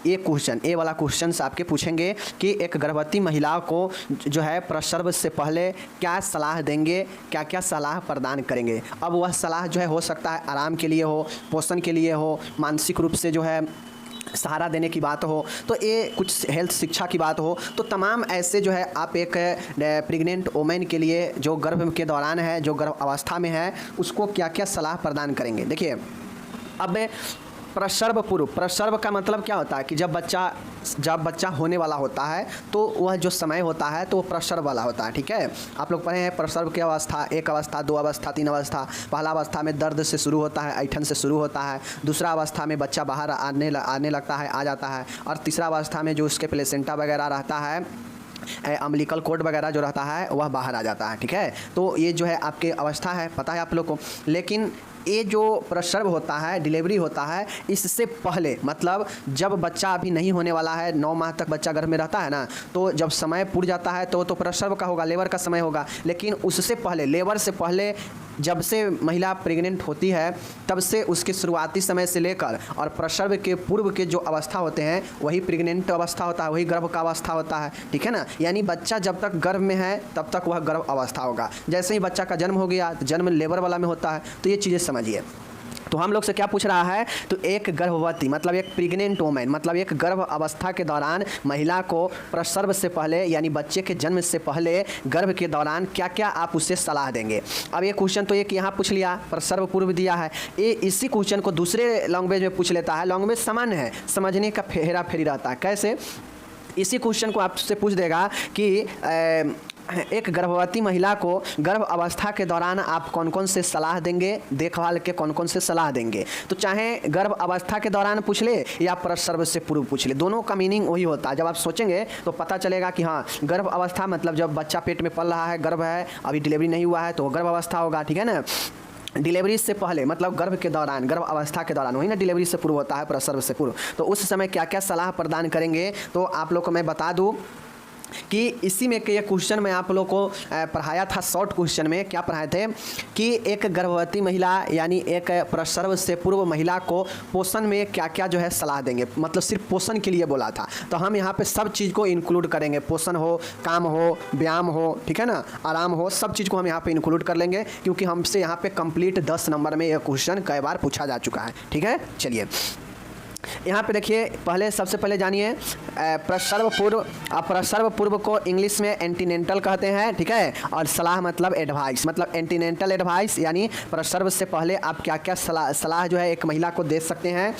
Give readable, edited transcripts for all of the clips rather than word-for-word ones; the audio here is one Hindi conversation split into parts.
ये क्वेश्चन, ए वाला क्वेश्चन आपके पूछेंगे कि एक गर्भवती महिला को जो है प्रसव से पहले क्या सलाह देंगे, क्या क्या सलाह प्रदान करेंगे। अब वह सलाह जो है हो सकता है आराम के लिए हो, पोषण के लिए हो, मानसिक रूप से जो है सहारा देने की बात हो, तो ये कुछ हेल्थ शिक्षा की बात हो, तो तमाम ऐसे जो है आप एक प्रेग्नेंट वोमेन के लिए जो गर्भ के दौरान है, जो गर्भ अवस्था में है, उसको क्या क्या सलाह प्रदान करेंगे। देखिए अब प्रसव पूर्व, प्रसव का मतलब क्या होता है कि जब बच्चा होने वाला होता है तो वह जो समय होता है तो वो प्रसव वाला होता है। ठीक है, आप लोग पढ़े हैं प्रसव की अवस्था, 1 अवस्था, 2 अवस्था, 3 अवस्था। पहला अवस्था में दर्द से शुरू होता है, ऐठन से शुरू होता है। दूसरा अवस्था में बच्चा बाहर आने लगता है, आ जाता है। और तीसरा अवस्था में जो उसके प्लेसेंटा वगैरह रहता है, अम्बिलिकल कोड वगैरह जो रहता है, वह बाहर आ जाता है। ठीक है, तो ये जो है आपके अवस्था है, पता है आप लोग को। लेकिन ये जो प्रसव होता है, डिलीवरी होता है, इससे पहले मतलब जब बच्चा अभी नहीं होने वाला है, 9 माह तक बच्चा गर्भ में रहता है ना, तो जब समय पूर जाता है तो प्रसव का होगा, लेबर का समय होगा। लेकिन उससे पहले, लेबर से पहले जब से महिला प्रेग्नेंट होती है तब से उसके शुरुआती समय से लेकर और प्रसव के पूर्व के जो अवस्था होते हैं वही प्रेग्नेंट अवस्था होता है, वही गर्भ का अवस्था होता है। ठीक है ना, यानी बच्चा जब तक गर्भ में है तब तक वह गर्भ अवस्था होगा। जैसे ही बच्चा का जन्म हो गया तो जन्म लेबर वाला में होता है। तो ये चीज़ें समझिए। तो हम लोग से क्या पूछ रहा है, तो एक गर्भवती मतलब एक प्रेग्नेंट वोमेन मतलब एक गर्भ अवस्था के दौरान महिला को प्रसव से पहले यानी बच्चे के जन्म से पहले गर्भ के दौरान क्या क्या आप उसे सलाह देंगे। अब ये क्वेश्चन तो एक यहाँ पूछ लिया, प्रसव पूर्व दिया है। ये इसी क्वेश्चन को दूसरे लैंग्वेज में पूछ लेता है। लैंग्वेज समान है, समझने का हेरा फेरी रहता है। कैसे, इसी क्वेश्चन को आपसे पूछ देगा कि एक गर्भवती महिला को गर्भ अवस्था के दौरान आप कौन कौन से सलाह देंगे, देखभाल के कौन कौन से सलाह देंगे। तो चाहे गर्भ अवस्था के दौरान पूछ ले या प्रसव से पूर्व पूछ ले, दोनों का मीनिंग वही होता है। जब आप सोचेंगे तो पता चलेगा कि हाँ, गर्भ अवस्था मतलब जब बच्चा पेट में पल रहा है, गर्भ है, अभी डिलीवरी नहीं हुआ है तो गर्भ अवस्था होगा। ठीक है ना, डिलीवरी से पहले मतलब गर्भ के दौरान, गर्भ अवस्था के दौरान, वही ना डिलीवरी से पूर्व होता है, प्रसव से पूर्व। तो उस समय क्या क्या सलाह प्रदान करेंगे तो आप लोग को मैं बता दूं कि इसी में ये क्वेश्चन मैं आप लोग को पढ़ाया था। शॉर्ट क्वेश्चन में क्या पढ़ाए थे कि एक गर्भवती महिला यानी एक प्रसव से पूर्व महिला को पोषण में क्या क्या जो है सलाह देंगे, मतलब सिर्फ पोषण के लिए बोला था। तो हम यहाँ पे सब चीज़ को इंक्लूड करेंगे, पोषण हो, काम हो, व्यायाम हो, ठीक है ना, आराम हो, सब चीज़ को हम यहाँ पे इंक्लूड कर लेंगे, क्योंकि हमसे यहाँ पे कंप्लीट 10 नंबर में यह क्वेश्चन कई बार पूछा जा चुका है। ठीक है, चलिए यहाँ पे देखिए, पहले सबसे पहले जानिए प्रसव पूर्व। प्रसव पूर्व को इंग्लिश में एंटीनेंटल कहते हैं। ठीक है, और सलाह मतलब एडवाइस, मतलब एंटीनेंटल एडवाइस यानी प्रसव से पहले आप क्या क्या सलाह जो है एक महिला को दे सकते हैं।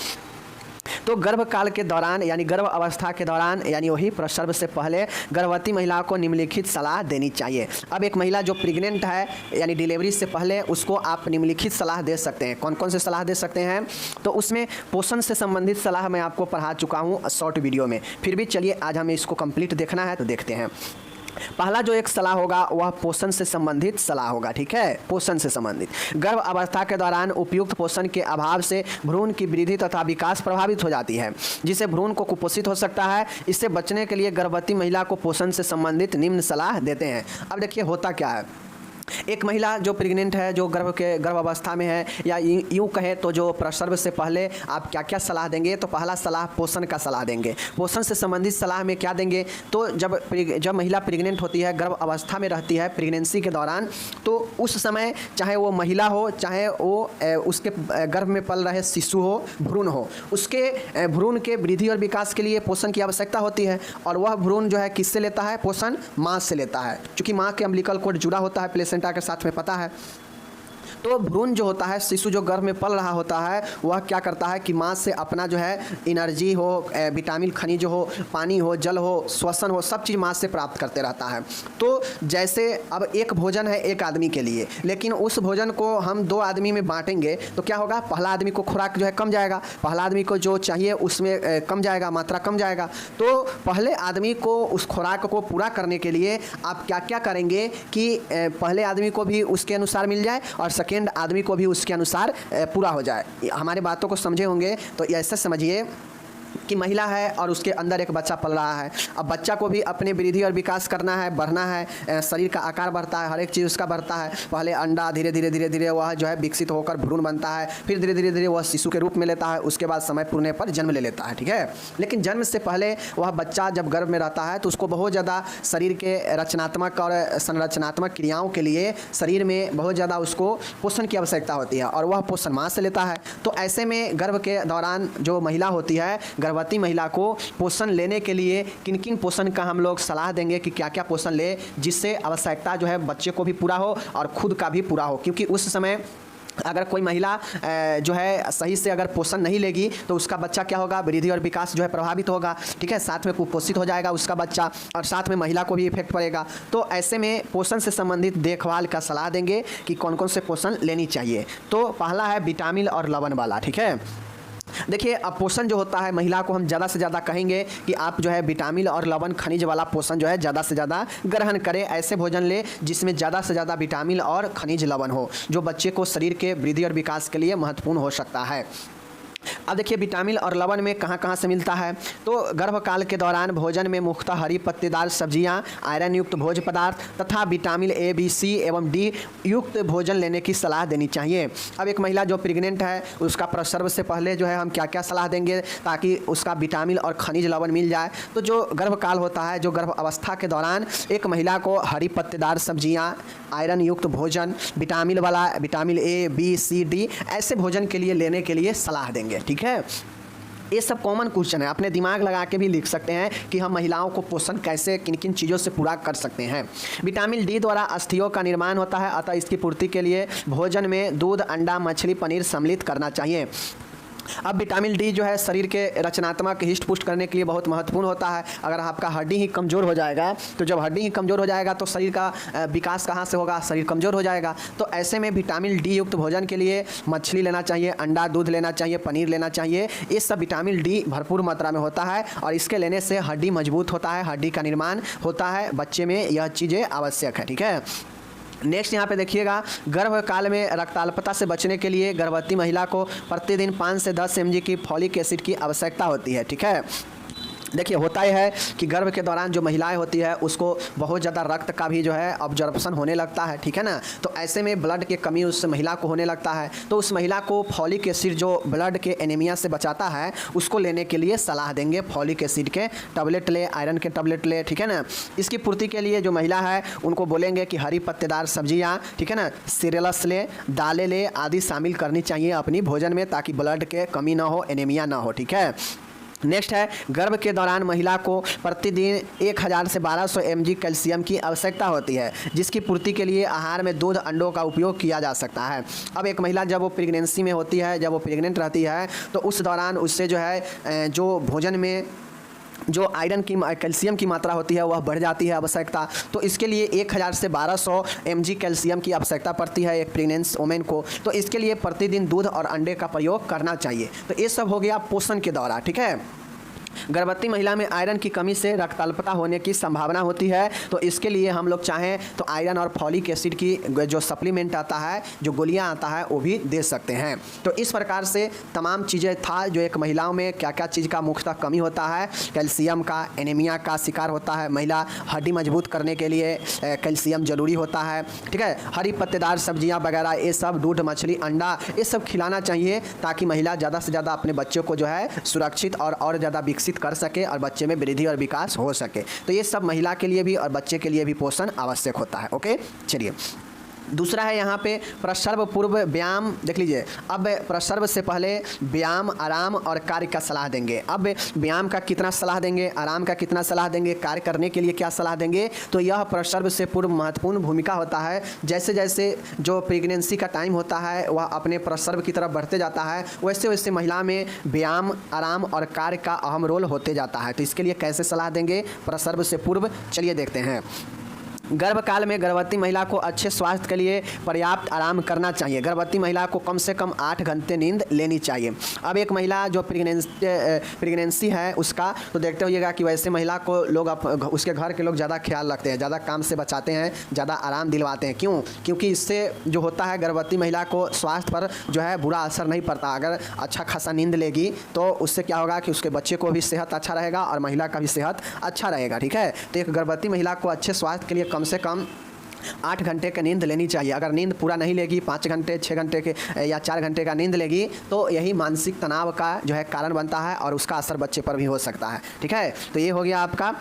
तो गर्भकाल के दौरान यानी गर्भ अवस्था के दौरान यानी वही प्रसव से पहले गर्भवती महिला को निम्नलिखित सलाह देनी चाहिए। अब एक महिला जो प्रेग्नेंट है यानी डिलीवरी से पहले, उसको आप निम्नलिखित सलाह दे सकते हैं। कौन कौन से सलाह दे सकते हैं, तो उसमें पोषण से संबंधित सलाह मैं आपको पढ़ा चुका हूँ शॉर्ट वीडियो में। फिर भी चलिए आज हमें इसको कंप्लीट देखना है तो देखते हैं। पहला जो एक सलाह होगा वह पोषण से संबंधित सलाह होगा। ठीक है, पोषण से संबंधित। गर्भ अवस्था के दौरान उपयुक्त पोषण के अभाव से भ्रूण की वृद्धि तथा विकास प्रभावित हो जाती है, जिससे भ्रूण को कुपोषित हो सकता है। इससे बचने के लिए गर्भवती महिला को पोषण से संबंधित निम्न सलाह देते हैं। अब देखिए होता क्या है, एक महिला जो प्रेग्नेंट है, जो गर्भ अवस्था में है, या यूँ कहें तो जो प्रसव से पहले आप क्या क्या सलाह देंगे, तो पहला सलाह पोषण का सलाह देंगे। पोषण से संबंधित सलाह में क्या देंगे, तो जब महिला प्रेग्नेंट होती है, गर्भ अवस्था में रहती है प्रेगनेंसी के दौरान, तो उस समय चाहे वो महिला हो, चाहे वो उसके गर्भ में पल रहे शिशु हो, भ्रूण हो, उसके भ्रूण के वृद्धि और विकास के लिए पोषण की आवश्यकता होती है। और वह भ्रूण जो है किससे लेता है, पोषण माँ से लेता है, क्योंकि माँ के अम्बिलिकल कोड जुड़ा होता है प्लेसेंटा के साथ में, पता है। तो भ्रूण जो होता है, शिशु जो गर्भ में पल रहा होता है, वह क्या करता है कि माँ से अपना जो है एनर्जी हो, विटामिन खनिज हो, पानी हो, जल हो, श्वसन हो, सब चीज़ माँ से प्राप्त करते रहता है। तो जैसे अब एक भोजन है एक आदमी के लिए, लेकिन उस भोजन को हम 2 आदमी में बांटेंगे तो क्या होगा, पहला आदमी को खुराक जो है कम जाएगा, पहला आदमी को जो चाहिए उसमें कम जाएगा, मात्रा कम जाएगा। तो पहले आदमी को उस खुराक को पूरा करने के लिए आप क्या क्या करेंगे कि पहले आदमी को भी उसके अनुसार मिल जाए और सेकेंड आदमी को भी उसके अनुसार पूरा हो जाए। हमारे बातों को समझे होंगे तो ऐसा समझिए कि महिला है और उसके अंदर एक बच्चा पल रहा है। अब बच्चा को भी अपने वृद्धि और विकास करना है, बढ़ना है, शरीर का आकार बढ़ता है, हर एक चीज़ उसका बढ़ता है। पहले अंडा, धीरे धीरे वह जो है विकसित होकर भ्रूण बनता है, फिर धीरे धीरे वह शिशु के रूप में लेता है, उसके बाद समय पूर्णे पर जन्म ले लेता है, ठीक है। लेकिन जन्म से पहले वह बच्चा जब गर्भ में रहता है तो उसको बहुत ज़्यादा शरीर के रचनात्मक और संरचनात्मक क्रियाओं के लिए शरीर में बहुत ज़्यादा उसको पोषण की आवश्यकता होती है और वह पोषण माँ से लेता है। तो ऐसे में गर्भ के दौरान जो महिला होती है, गर्भवती महिला को पोषण लेने के लिए किन किन पोषण का हम लोग सलाह देंगे कि क्या क्या पोषण ले, जिससे आवश्यकता जो है बच्चे को भी पूरा हो और खुद का भी पूरा हो। क्योंकि उस समय अगर कोई महिला जो है सही से अगर पोषण नहीं लेगी तो उसका बच्चा क्या होगा, वृद्धि और विकास जो है प्रभावित होगा, ठीक है। साथ में कुपोषित हो जाएगा उसका बच्चा और साथ में महिला को भी इफेक्ट पड़ेगा। तो ऐसे में पोषण से संबंधित देखभाल का सलाह देंगे कि कौन कौन से पोषण लेनी चाहिए। तो पहला है विटामिन और लवण वाला, ठीक है। देखिए, अब पोषण जो होता है महिला को हम ज़्यादा से ज़्यादा कहेंगे कि आप जो है विटामिन और लवण खनिज वाला पोषण जो है ज़्यादा से ज़्यादा ग्रहण करें। ऐसे भोजन ले जिसमें ज़्यादा से ज़्यादा विटामिन और खनिज लवण हो, जो बच्चे को शरीर के वृद्धि और विकास के लिए महत्वपूर्ण हो सकता है। अब देखिए, विटामिन और लवण में कहाँ कहाँ से मिलता है। तो गर्भकाल के दौरान भोजन में मुख्यतः हरी पत्तेदार सब्जियां, आयरन युक्त भोज्य पदार्थ तथा विटामिन ए, बी, सी एवं डी युक्त भोजन लेने की सलाह देनी चाहिए। अब एक महिला जो प्रेग्नेंट है उसका प्रसव से पहले जो है हम क्या क्या सलाह देंगे ताकि उसका विटामिन और खनिज लवण मिल जाए। तो जो गर्भकाल होता है, जो गर्भ अवस्था के दौरान एक महिला को हरी पत्तेदार सब्जियाँ, आयरन युक्त भोजन, विटामिन वाला, vitamin A, B, C, D ऐसे भोजन के लिए लेने के लिए सलाह देंगे, ठीक है। ये सब कॉमन क्वेश्चन है, अपने दिमाग लगा के भी लिख सकते हैं कि हम महिलाओं को पोषण कैसे किन किन चीज़ों से पूरा कर सकते हैं। विटामिन डी द्वारा अस्थियों का निर्माण होता है, अतः इसकी पूर्ति के लिए भोजन में दूध, अंडा, मछली, पनीर सम्मिलित करना चाहिए। अब विटामिन डी जो है शरीर के रचनात्मक हिष्ट पुष्ट करने के लिए बहुत महत्वपूर्ण होता है। अगर आपका हड्डी ही कमज़ोर हो जाएगा तो जब हड्डी ही कमज़ोर हो जाएगा तो शरीर का विकास कहाँ से होगा, शरीर कमज़ोर हो जाएगा। तो ऐसे में विटामिन डी युक्त भोजन के लिए मछली लेना चाहिए, अंडा, दूध लेना चाहिए, पनीर लेना चाहिए। ये सब विटामिन डी भरपूर मात्रा में होता है और इसके लेने से हड्डी मजबूत होता है, हड्डी का निर्माण होता है। बच्चे में यह चीज़ें आवश्यक है, ठीक है। नेक्स्ट यहाँ पे देखिएगा, गर्भकाल में रक्ताल्पता से बचने के लिए गर्भवती महिला को प्रतिदिन 5 से 10 mg की फॉलिक एसिड की आवश्यकता होती है, ठीक है। देखिए, होता ही है कि गर्भ के दौरान जो महिलाएं होती है उसको बहुत ज़्यादा रक्त का भी जो है ऑब्जर्वेशन होने लगता है, ठीक है ना। तो ऐसे में ब्लड की कमी उस महिला को होने लगता है। तो उस महिला को फॉलिक एसिड जो ब्लड के एनीमिया से बचाता है उसको लेने के लिए सलाह देंगे। फॉलिक एसिड के टैबलेट ले, आयरन के टैबलेट ले, ठीक है ना। इसकी पूर्ति के लिए जो महिला है उनको बोलेंगे कि हरी पत्तेदार सब्जियाँ, ठीक है ना, सीरियल्स ले, दालें ले आदि शामिल करनी चाहिए अपनी भोजन में ताकि ब्लड के कमी ना हो, एनीमिया ना हो, ठीक है। नेक्स्ट है, गर्भ के दौरान महिला को प्रतिदिन 1000 से 1200 mg कैल्शियम की आवश्यकता होती है, जिसकी पूर्ति के लिए आहार में दूध, अंडों का उपयोग किया जा सकता है। अब एक महिला जब वो प्रेगनेंसी में होती है, जब वो प्रेग्नेंट रहती है तो उस दौरान उससे जो है जो भोजन में जो आयरन की, कैल्शियम की मात्रा होती है वह बढ़ जाती है आवश्यकता। तो इसके लिए 1000 से 1200 mg कैल्शियम की आवश्यकता पड़ती है एक प्रेग्नेंट वुमेन को। तो इसके लिए प्रतिदिन दूध और अंडे का प्रयोग करना चाहिए। तो ये सब हो गया पोषण के दौरान, ठीक है। गर्भवती महिला में आयरन की कमी से रक्ताल्पता होने की संभावना होती है। तो इसके लिए हम लोग चाहें तो आयरन और फॉलिक एसिड की जो सप्लीमेंट आता है, जो गोलियां आता है वो भी दे सकते हैं। तो इस प्रकार से तमाम चीज़ें था जो एक महिलाओं में क्या क्या चीज़ का मुख्यतः कमी होता है। कैल्शियम का, एनीमिया का शिकार होता है महिला, हड्डी मजबूत करने के लिए कैल्शियम जरूरी होता है, ठीक है। हरी पत्तेदार सब्जियाँ वगैरह ये सब, दूध, मछली, अंडा ये सब खिलाना चाहिए ताकि महिला ज़्यादा से ज़्यादा अपने बच्चों को जो है सुरक्षित और ज़्यादा विकसित कर सके और बच्चे में वृद्धि और विकास हो सके। तो ये सब महिला के लिए भी और बच्चे के लिए भी पोषण आवश्यक होता है। ओके, चलिए दूसरा है यहाँ पे प्रसव पूर्व व्यायाम। देख लीजिए, अब प्रसव से पहले व्यायाम, आराम और कार्य का सलाह देंगे। अब व्यायाम का कितना सलाह देंगे, आराम का कितना सलाह देंगे, कार्य करने के लिए क्या सलाह देंगे। तो यह प्रसव से पूर्व महत्वपूर्ण भूमिका होता है। जैसे जैसे जो प्रेगनेंसी का टाइम होता है वह अपने प्रसव की तरफ बढ़ते जाता है, वैसे वैसे महिला में व्यायाम, आराम और कार्य का अहम रोल होते जाता है। तो इसके लिए कैसे सलाह देंगे प्रसव से पूर्व, चलिए देखते हैं। गर्भकाल में गर्भवती महिला को अच्छे स्वास्थ्य के लिए पर्याप्त आराम करना चाहिए। गर्भवती महिला को कम से कम 8 घंटे नींद लेनी चाहिए। अब एक महिला जो प्रेगनेंसी है उसका तो देखते होइएगा कि वैसे महिला को लोग उसके घर के लोग ज़्यादा ख्याल रखते हैं, ज़्यादा काम से बचाते हैं, ज़्यादा आराम दिलवाते हैं। क्यों? क्योंकि इससे जो होता है गर्भवती महिला को स्वास्थ्य पर जो है बुरा असर नहीं पड़ता। अगर अच्छा खासा नींद लेगी तो उससे क्या होगा कि उसके बच्चे को भी सेहत अच्छा रहेगा और महिला का भी सेहत अच्छा रहेगा। ठीक है, तो एक गर्भवती महिला को अच्छे स्वास्थ्य के लिए कम से कम 8 घंटे की नींद लेनी चाहिए। अगर नींद पूरा नहीं लेगी, 5 घंटे 6 घंटे के या 4 घंटे का नींद लेगी तो यही मानसिक तनाव का जो है कारण बनता है और उसका असर बच्चे पर भी हो सकता है। ठीक है, तो ये हो गया आपका।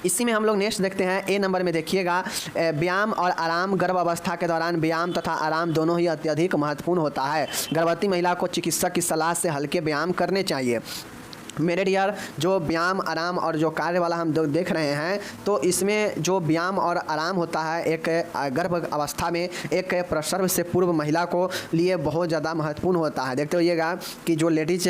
इसी में हम लोग नेक्स्ट देखते हैं, ए नंबर में देखिएगा, व्यायाम और आराम। गर्भ अवस्था के दौरान व्यायाम तथा आराम दोनों ही अत्यधिक महत्वपूर्ण होता है। गर्भवती महिला को चिकित्सक की सलाह से हल्के व्यायाम करने चाहिए। मेरे डियर, जो व्यायाम आराम और जो कार्य वाला हम देख रहे हैं तो इसमें जो व्यायाम और आराम होता है एक गर्भ अवस्था में एक प्रसव से पूर्व महिला को लिए बहुत ज़्यादा महत्वपूर्ण होता है। देखते होइएगा कि जो लेडीज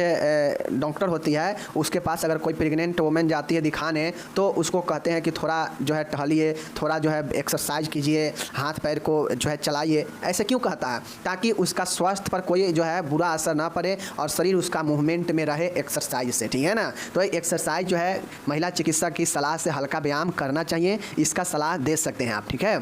डॉक्टर होती है उसके पास अगर कोई प्रेग्नेंट वुमेन जाती है दिखाने तो उसको कहते हैं कि थोड़ा जो है टहलिए, थोड़ा जो है एक्सरसाइज कीजिए, हाथ पैर को जो है चलाइए। ऐसे क्यों कहता है? ताकि उसका स्वास्थ्य पर कोई जो है बुरा असर ना पड़े और शरीर उसका मूवमेंट में रहे एक्सरसाइज से। ठीक है ना, तो एक्सरसाइज जो है महिला चिकित्सक की सलाह से हल्का व्यायाम करना चाहिए, इसका सलाह दे सकते हैं आप। ठीक है,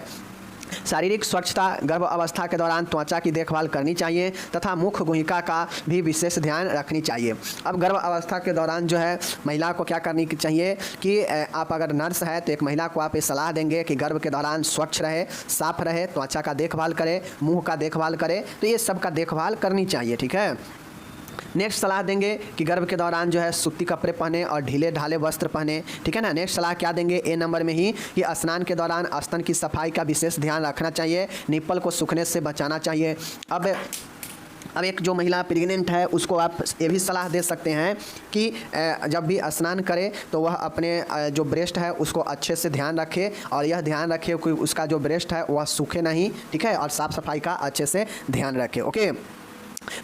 शारीरिक स्वच्छता। गर्भ अवस्था के दौरान त्वचा की देखभाल करनी चाहिए तथा मुख गुहिका का भी विशेष ध्यान रखनी चाहिए। अब गर्भ अवस्था के दौरान जो है महिला को क्या करनी चाहिए कि आप अगर नर्स है तो एक महिला को आप ये सलाह देंगे कि गर्भ के दौरान स्वच्छ रहे, साफ रहे, त्वचा का देखभाल करे, मुँह का देखभाल करे, तो ये सब का देखभाल करनी चाहिए। ठीक है, नेक्स्ट सलाह देंगे कि गर्भ के दौरान जो है सूती कपड़े पहने और ढीले ढाले वस्त्र पहने। ठीक है ना, नेक्स्ट सलाह क्या देंगे, ए नंबर में ही, कि स्नान के दौरान स्तन की सफाई का विशेष ध्यान रखना चाहिए, निप्पल को सूखने से बचाना चाहिए। अब एक जो महिला प्रेग्नेंट है उसको आप ये भी सलाह दे सकते हैं कि जब भी स्नान करे तो वह अपने जो ब्रेस्ट है उसको अच्छे से ध्यान रखे और यह ध्यान रखे कि उसका जो ब्रेस्ट है वह सूखे नहीं। ठीक है, और साफ़ सफाई का अच्छे से ध्यान रखे। ओके,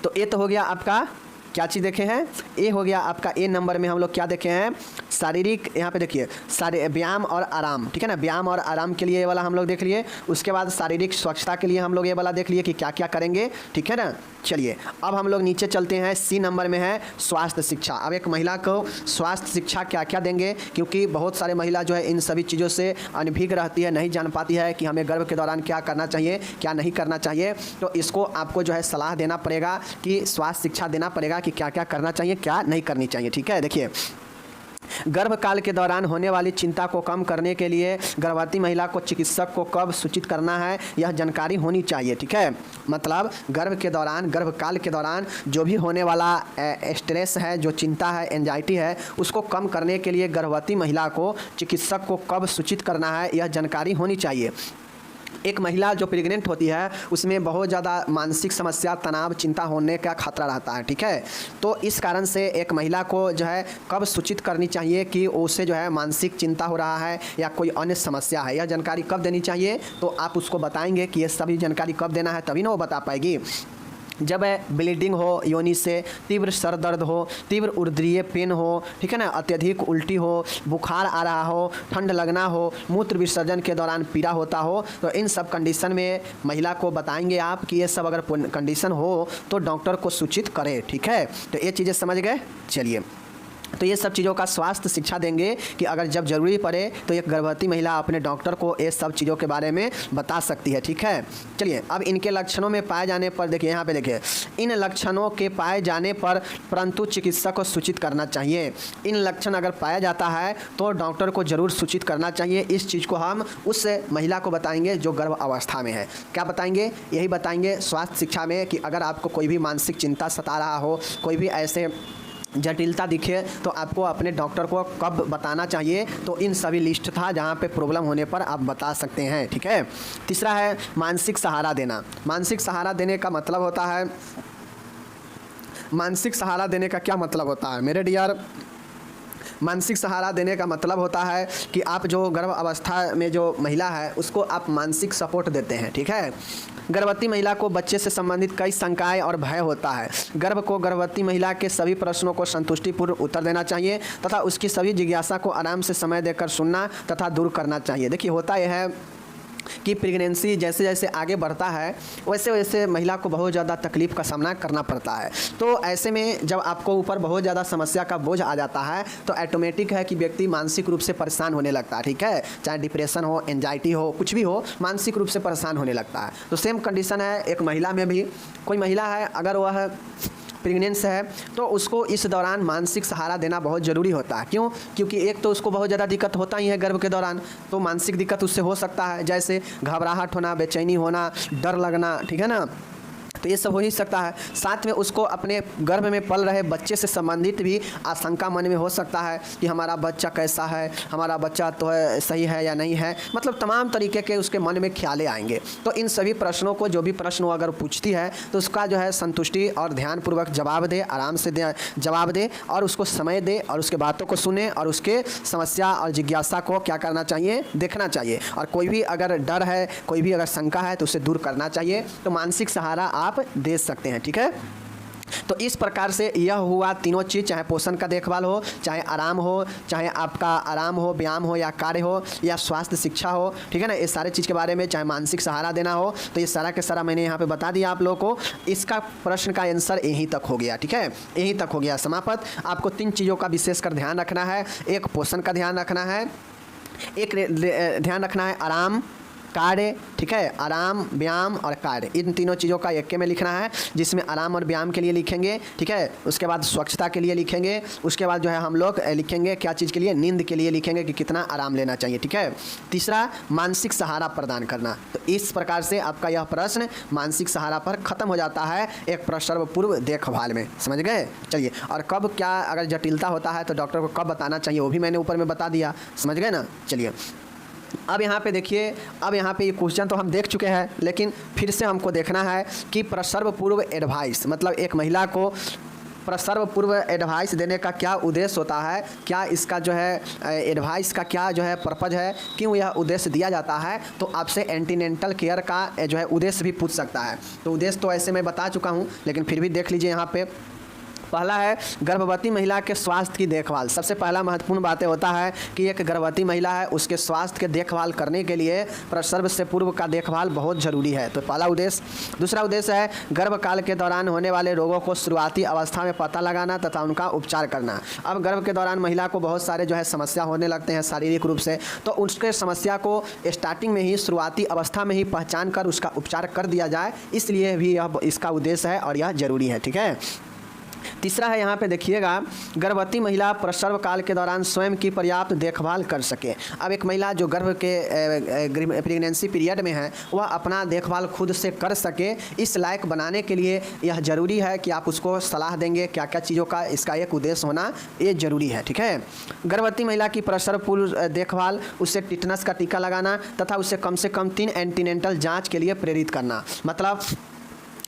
तो ये तो हो गया आपका क्या चीज़ देखे हैं, ये हो गया आपका। ए नंबर में हम लोग क्या देखे हैं, शारीरिक, यहाँ पे देखिए व्यायाम और आराम। ठीक है ना, व्यायाम और आराम के लिए ये वाला हम लोग देख लिए। उसके बाद शारीरिक स्वच्छता के लिए हम लोग ये वाला देख लिए कि क्या क्या करेंगे। ठीक है ना, चलिए अब हम लोग नीचे चलते हैं, सी नंबर में है स्वास्थ्य शिक्षा। अब एक महिला को स्वास्थ्य शिक्षा क्या क्या देंगे, क्योंकि बहुत सारे महिला जो है इन सभी चीज़ों से अनभिज्ञ रहती है, नहीं जान पाती है कि हमें गर्भ के दौरान क्या करना चाहिए क्या नहीं करना चाहिए। तो इसको आपको जो है सलाह देना पड़ेगा कि स्वास्थ्य शिक्षा देना पड़ेगा कि क्या क्या करना चाहिए क्या नहीं करनी चाहिए। ठीक है, देखिए गर्भकाल के दौरान होने वाली चिंता को कम करने के लिए गर्भवती महिला को चिकित्सक को कब सूचित करना है यह जानकारी होनी चाहिए। ठीक है, मतलब गर्भकाल के दौरान जो भी होने वाला स्ट्रेस है, जो चिंता है, एंजाइटी है, उसको कम करने के लिए गर्भवती महिला को चिकित्सक को कब सूचित करना है यह जानकारी होनी चाहिए। एक महिला जो प्रेग्नेंट होती है उसमें बहुत ज़्यादा मानसिक समस्या, तनाव, चिंता होने का खतरा रहता है। ठीक है, तो इस कारण से एक महिला को जो है कब सूचित करनी चाहिए कि उसे जो है मानसिक चिंता हो रहा है या कोई अन्य समस्या है, यह जानकारी कब देनी चाहिए। तो आप उसको बताएंगे कि ये सभी जानकारी कब देना है, तभी ना वो बता पाएगी। जब ब्लीडिंग हो योनि से, तीव्र सर दर्द हो, तीव्र उदरीय पेन हो, ठीक है ना, अत्यधिक उल्टी हो, बुखार आ रहा हो, ठंड लगना हो, मूत्र विसर्जन के दौरान पीड़ा होता हो, तो इन सब कंडीशन में महिला को बताएंगे आप कि ये सब अगर कंडीशन हो तो डॉक्टर को सूचित करें। ठीक है, तो ये चीज़ें समझ गए। चलिए, तो ये सब चीज़ों का स्वास्थ्य शिक्षा देंगे कि अगर जब ज़रूरी पड़े तो एक गर्भवती महिला अपने डॉक्टर को ये सब चीज़ों के बारे में बता सकती है। ठीक है, चलिए अब इनके लक्षणों में पाए जाने पर देखिए, यहाँ पे देखिए, इन लक्षणों के पाए जाने पर परंतु चिकित्सक को सूचित करना चाहिए। इन लक्षण अगर पाया जाता है तो डॉक्टर को ज़रूर सूचित करना चाहिए। इस चीज़ को हम उस महिला को बताएंगे जो गर्भ अवस्था में है। क्या बताएंगे, यही बताएंगे स्वास्थ्य शिक्षा में कि अगर आपको कोई भी मानसिक चिंता सता रहा हो, कोई भी ऐसे जटिलता दिखे तो आपको अपने डॉक्टर को कब बताना चाहिए। तो इन सभी लिस्ट था जहाँ पे प्रॉब्लम होने पर आप बता सकते हैं। ठीक है, तीसरा है मानसिक सहारा देना। मानसिक सहारा देने का मतलब होता है, मानसिक सहारा देने का क्या मतलब होता है मेरे डियर, मानसिक सहारा देने का मतलब होता है कि आप जो गर्भ अवस्था में जो महिला है उसको आप मानसिक सपोर्ट देते हैं, ठीक है। गर्भवती महिला को बच्चे से संबंधित कई शंकाएं और भय होता है। गर्भवती महिला के सभी प्रश्नों को संतुष्टिपूर्ण उत्तर देना चाहिए तथा उसकी सभी जिज्ञासा को आराम से समय देकर सुनना तथा दूर करना चाहिए। देखिए होता यह है कि प्रेगनेंसी जैसे जैसे आगे बढ़ता है वैसे वैसे महिला को बहुत ज़्यादा तकलीफ़ का सामना करना पड़ता है। तो ऐसे में जब आपको ऊपर बहुत ज़्यादा समस्या का बोझ आ जाता है तो ऑटोमेटिक है कि व्यक्ति मानसिक रूप से परेशान होने लगता है, ठीक है। चाहे डिप्रेशन हो, एंजाइटी हो, कुछ भी हो, मानसिक रूप से परेशान होने लगता है। तो सेम कंडीशन है एक महिला में भी। कोई महिला है अगर वह प्रेग्नेंस है तो उसको इस दौरान मानसिक सहारा देना बहुत ज़रूरी होता है। क्यों? क्योंकि एक तो उसको बहुत ज़्यादा दिक्कत होता ही है गर्भ के दौरान, तो मानसिक दिक्कत उससे हो सकता है, जैसे घबराहट होना, बेचैनी होना, डर लगना, ठीक है ना। तो ये सब हो ही सकता है। साथ में उसको अपने गर्भ में पल रहे बच्चे से संबंधित भी आशंका मन में हो सकता है कि हमारा बच्चा कैसा है, हमारा बच्चा तो है सही है या नहीं है, मतलब तमाम तरीके के उसके मन में ख्यालें आएंगे। तो इन सभी प्रश्नों को जो भी प्रश्न वो अगर पूछती है तो उसका जो है संतुष्टि और ध्यानपूर्वक जवाब दे, आराम से जवाब दे और उसको समय दे और उसके बातों को सुने और उसके समस्या और जिज्ञासा को क्या करना चाहिए, देखना चाहिए। और कोई भी अगर डर है, कोई भी अगर शंका है तो उसे दूर करना चाहिए। तो मानसिक सहारा आप दे सकते हैं, ठीक है। तो इस प्रकार से यह हुआ तीनों चीज़, चाहे पोषण का देखभाल हो, चाहे आराम हो, चाहे आपका आराम हो, व्यायाम हो या कार्य हो या स्वास्थ्य शिक्षा हो, ठीक है ना, ये सारे चीज़ के बारे में, चाहे मानसिक सहारा देना हो, तो ये सारा के सारा मैंने यहाँ पे बता दिया आप लोगों को। इसका प्रश्न का आंसर यहीं तक हो गया, ठीक है, यहीं तक हो गया समाप्त। आपको 3 चीज़ों का विशेषकर ध्यान रखना है। एक पोषण का ध्यान रखना है, एक ध्यान रखना है आराम, कार्य, ठीक है, आराम, व्यायाम और कार्य, इन तीनों चीज़ों का एक में लिखना है, जिसमें आराम और व्यायाम के लिए लिखेंगे, ठीक है। उसके बाद स्वच्छता के लिए लिखेंगे, उसके बाद जो है हम लोग लिखेंगे क्या चीज़ के लिए, नींद के लिए लिखेंगे कि कितना आराम लेना चाहिए, ठीक है। तीसरा मानसिक सहारा प्रदान करना। तो इस प्रकार से आपका यह प्रश्न मानसिक सहारा पर ख़त्म हो जाता है एक प्रसव पूर्व देखभाल में, समझ गए। चलिए, और कब क्या अगर जटिलता होता है तो डॉक्टर को कब बताना चाहिए वो भी मैंने ऊपर में बता दिया, समझ गए ना। चलिए अब यहाँ पे देखिए, अब यहाँ पे ये क्वेश्चन तो हम देख चुके हैं, लेकिन फिर से हमको देखना है कि प्रसव पूर्व एडवाइस, मतलब एक महिला को प्रसव पूर्व एडवाइस देने का क्या उद्देश्य होता है, क्या इसका जो है एडवाइस का क्या जो है पर्पज़ है, क्यों यह उद्देश्य दिया जाता है। तो आपसे एंटीनेंटल केयर का जो है उद्देश्य भी पूछ सकता है। तो उद्देश्य तो ऐसे मैं बता चुका हूँ, लेकिन फिर भी देख लीजिए यहाँ पे। पहला है गर्भवती महिला के स्वास्थ्य की देखभाल। सबसे पहला महत्वपूर्ण बातें होता है कि एक गर्भवती महिला है उसके स्वास्थ्य के देखभाल करने के लिए प्रसव से पूर्व का देखभाल बहुत ज़रूरी है। तो पहला उद्देश्य। दूसरा उद्देश्य है गर्भकाल के दौरान होने वाले रोगों को शुरुआती अवस्था में पता लगाना तथा उनका उपचार करना। अब गर्भ के दौरान महिला को बहुत सारे जो है समस्या होने लगते हैं शारीरिक रूप से, तो उसके समस्या को स्टार्टिंग में ही, शुरुआती अवस्था में ही पहचान कर उसका उपचार कर दिया जाए, इसलिए भी यह इसका उद्देश्य है और यह जरूरी है, ठीक है। तीसरा है यहाँ पे देखिएगा, गर्भवती महिला प्रसव काल के दौरान स्वयं की पर्याप्त देखभाल कर सके। अब एक महिला जो गर्भ के प्रेगनेंसी पीरियड में है वह अपना देखभाल खुद से कर सके, इस लायक बनाने के लिए यह जरूरी है कि आप उसको सलाह देंगे क्या क्या चीज़ों का इसका एक उद्देश्य होना ये जरूरी है, ठीक है। गर्भवती महिला की प्रसव पूर्व देखभाल, उसे टिटनस का टीका लगाना तथा उसे कम से कम 3 एंटीनेंटल जाँच के लिए प्रेरित करना। मतलब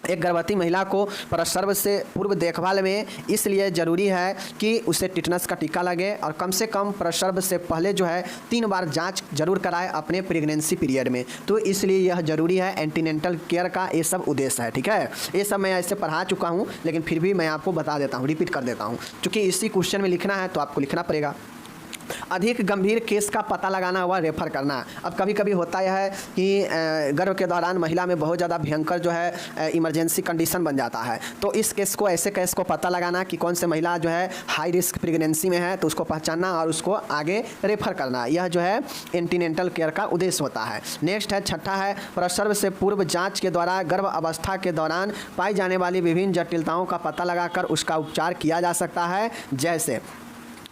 एक गर्भवती महिला को प्रसव से पूर्व देखभाल में इसलिए ज़रूरी है कि उसे टिटनस का टीका लगे और कम से कम प्रसव से पहले जो है 3 बार जांच जरूर कराए अपने प्रेगनेंसी पीरियड में। तो इसलिए यह ज़रूरी है, एंटीनेंटल केयर का ये सब उद्देश्य है, ठीक है। ये सब मैं ऐसे पढ़ा चुका हूँ, लेकिन फिर भी मैं आपको बता देता हूँ, रिपीट कर देता हूँ, क्योंकि इसी क्वेश्चन में लिखना है तो आपको लिखना पड़ेगा। अधिक गंभीर केस का पता लगाना हुआ रेफर करना। अब कभी कभी होता यह है कि गर्भ के दौरान महिला में बहुत ज़्यादा भयंकर जो है इमरजेंसी कंडीशन बन जाता है, तो इस केस को, ऐसे केस को पता लगाना कि कौन से महिला जो है हाई रिस्क प्रेगनेंसी में है, तो उसको पहचानना और उसको आगे रेफर करना, यह जो है एंटीनेंटल केयर का उद्देश्य होता है। नेक्स्ट है, छठा है, प्रसव से पूर्व जाँच के द्वारा गर्भ अवस्था के दौरान पाई जाने वाली विभिन्न जटिलताओं का पता लगाकर उसका उपचार किया जा सकता है। जैसे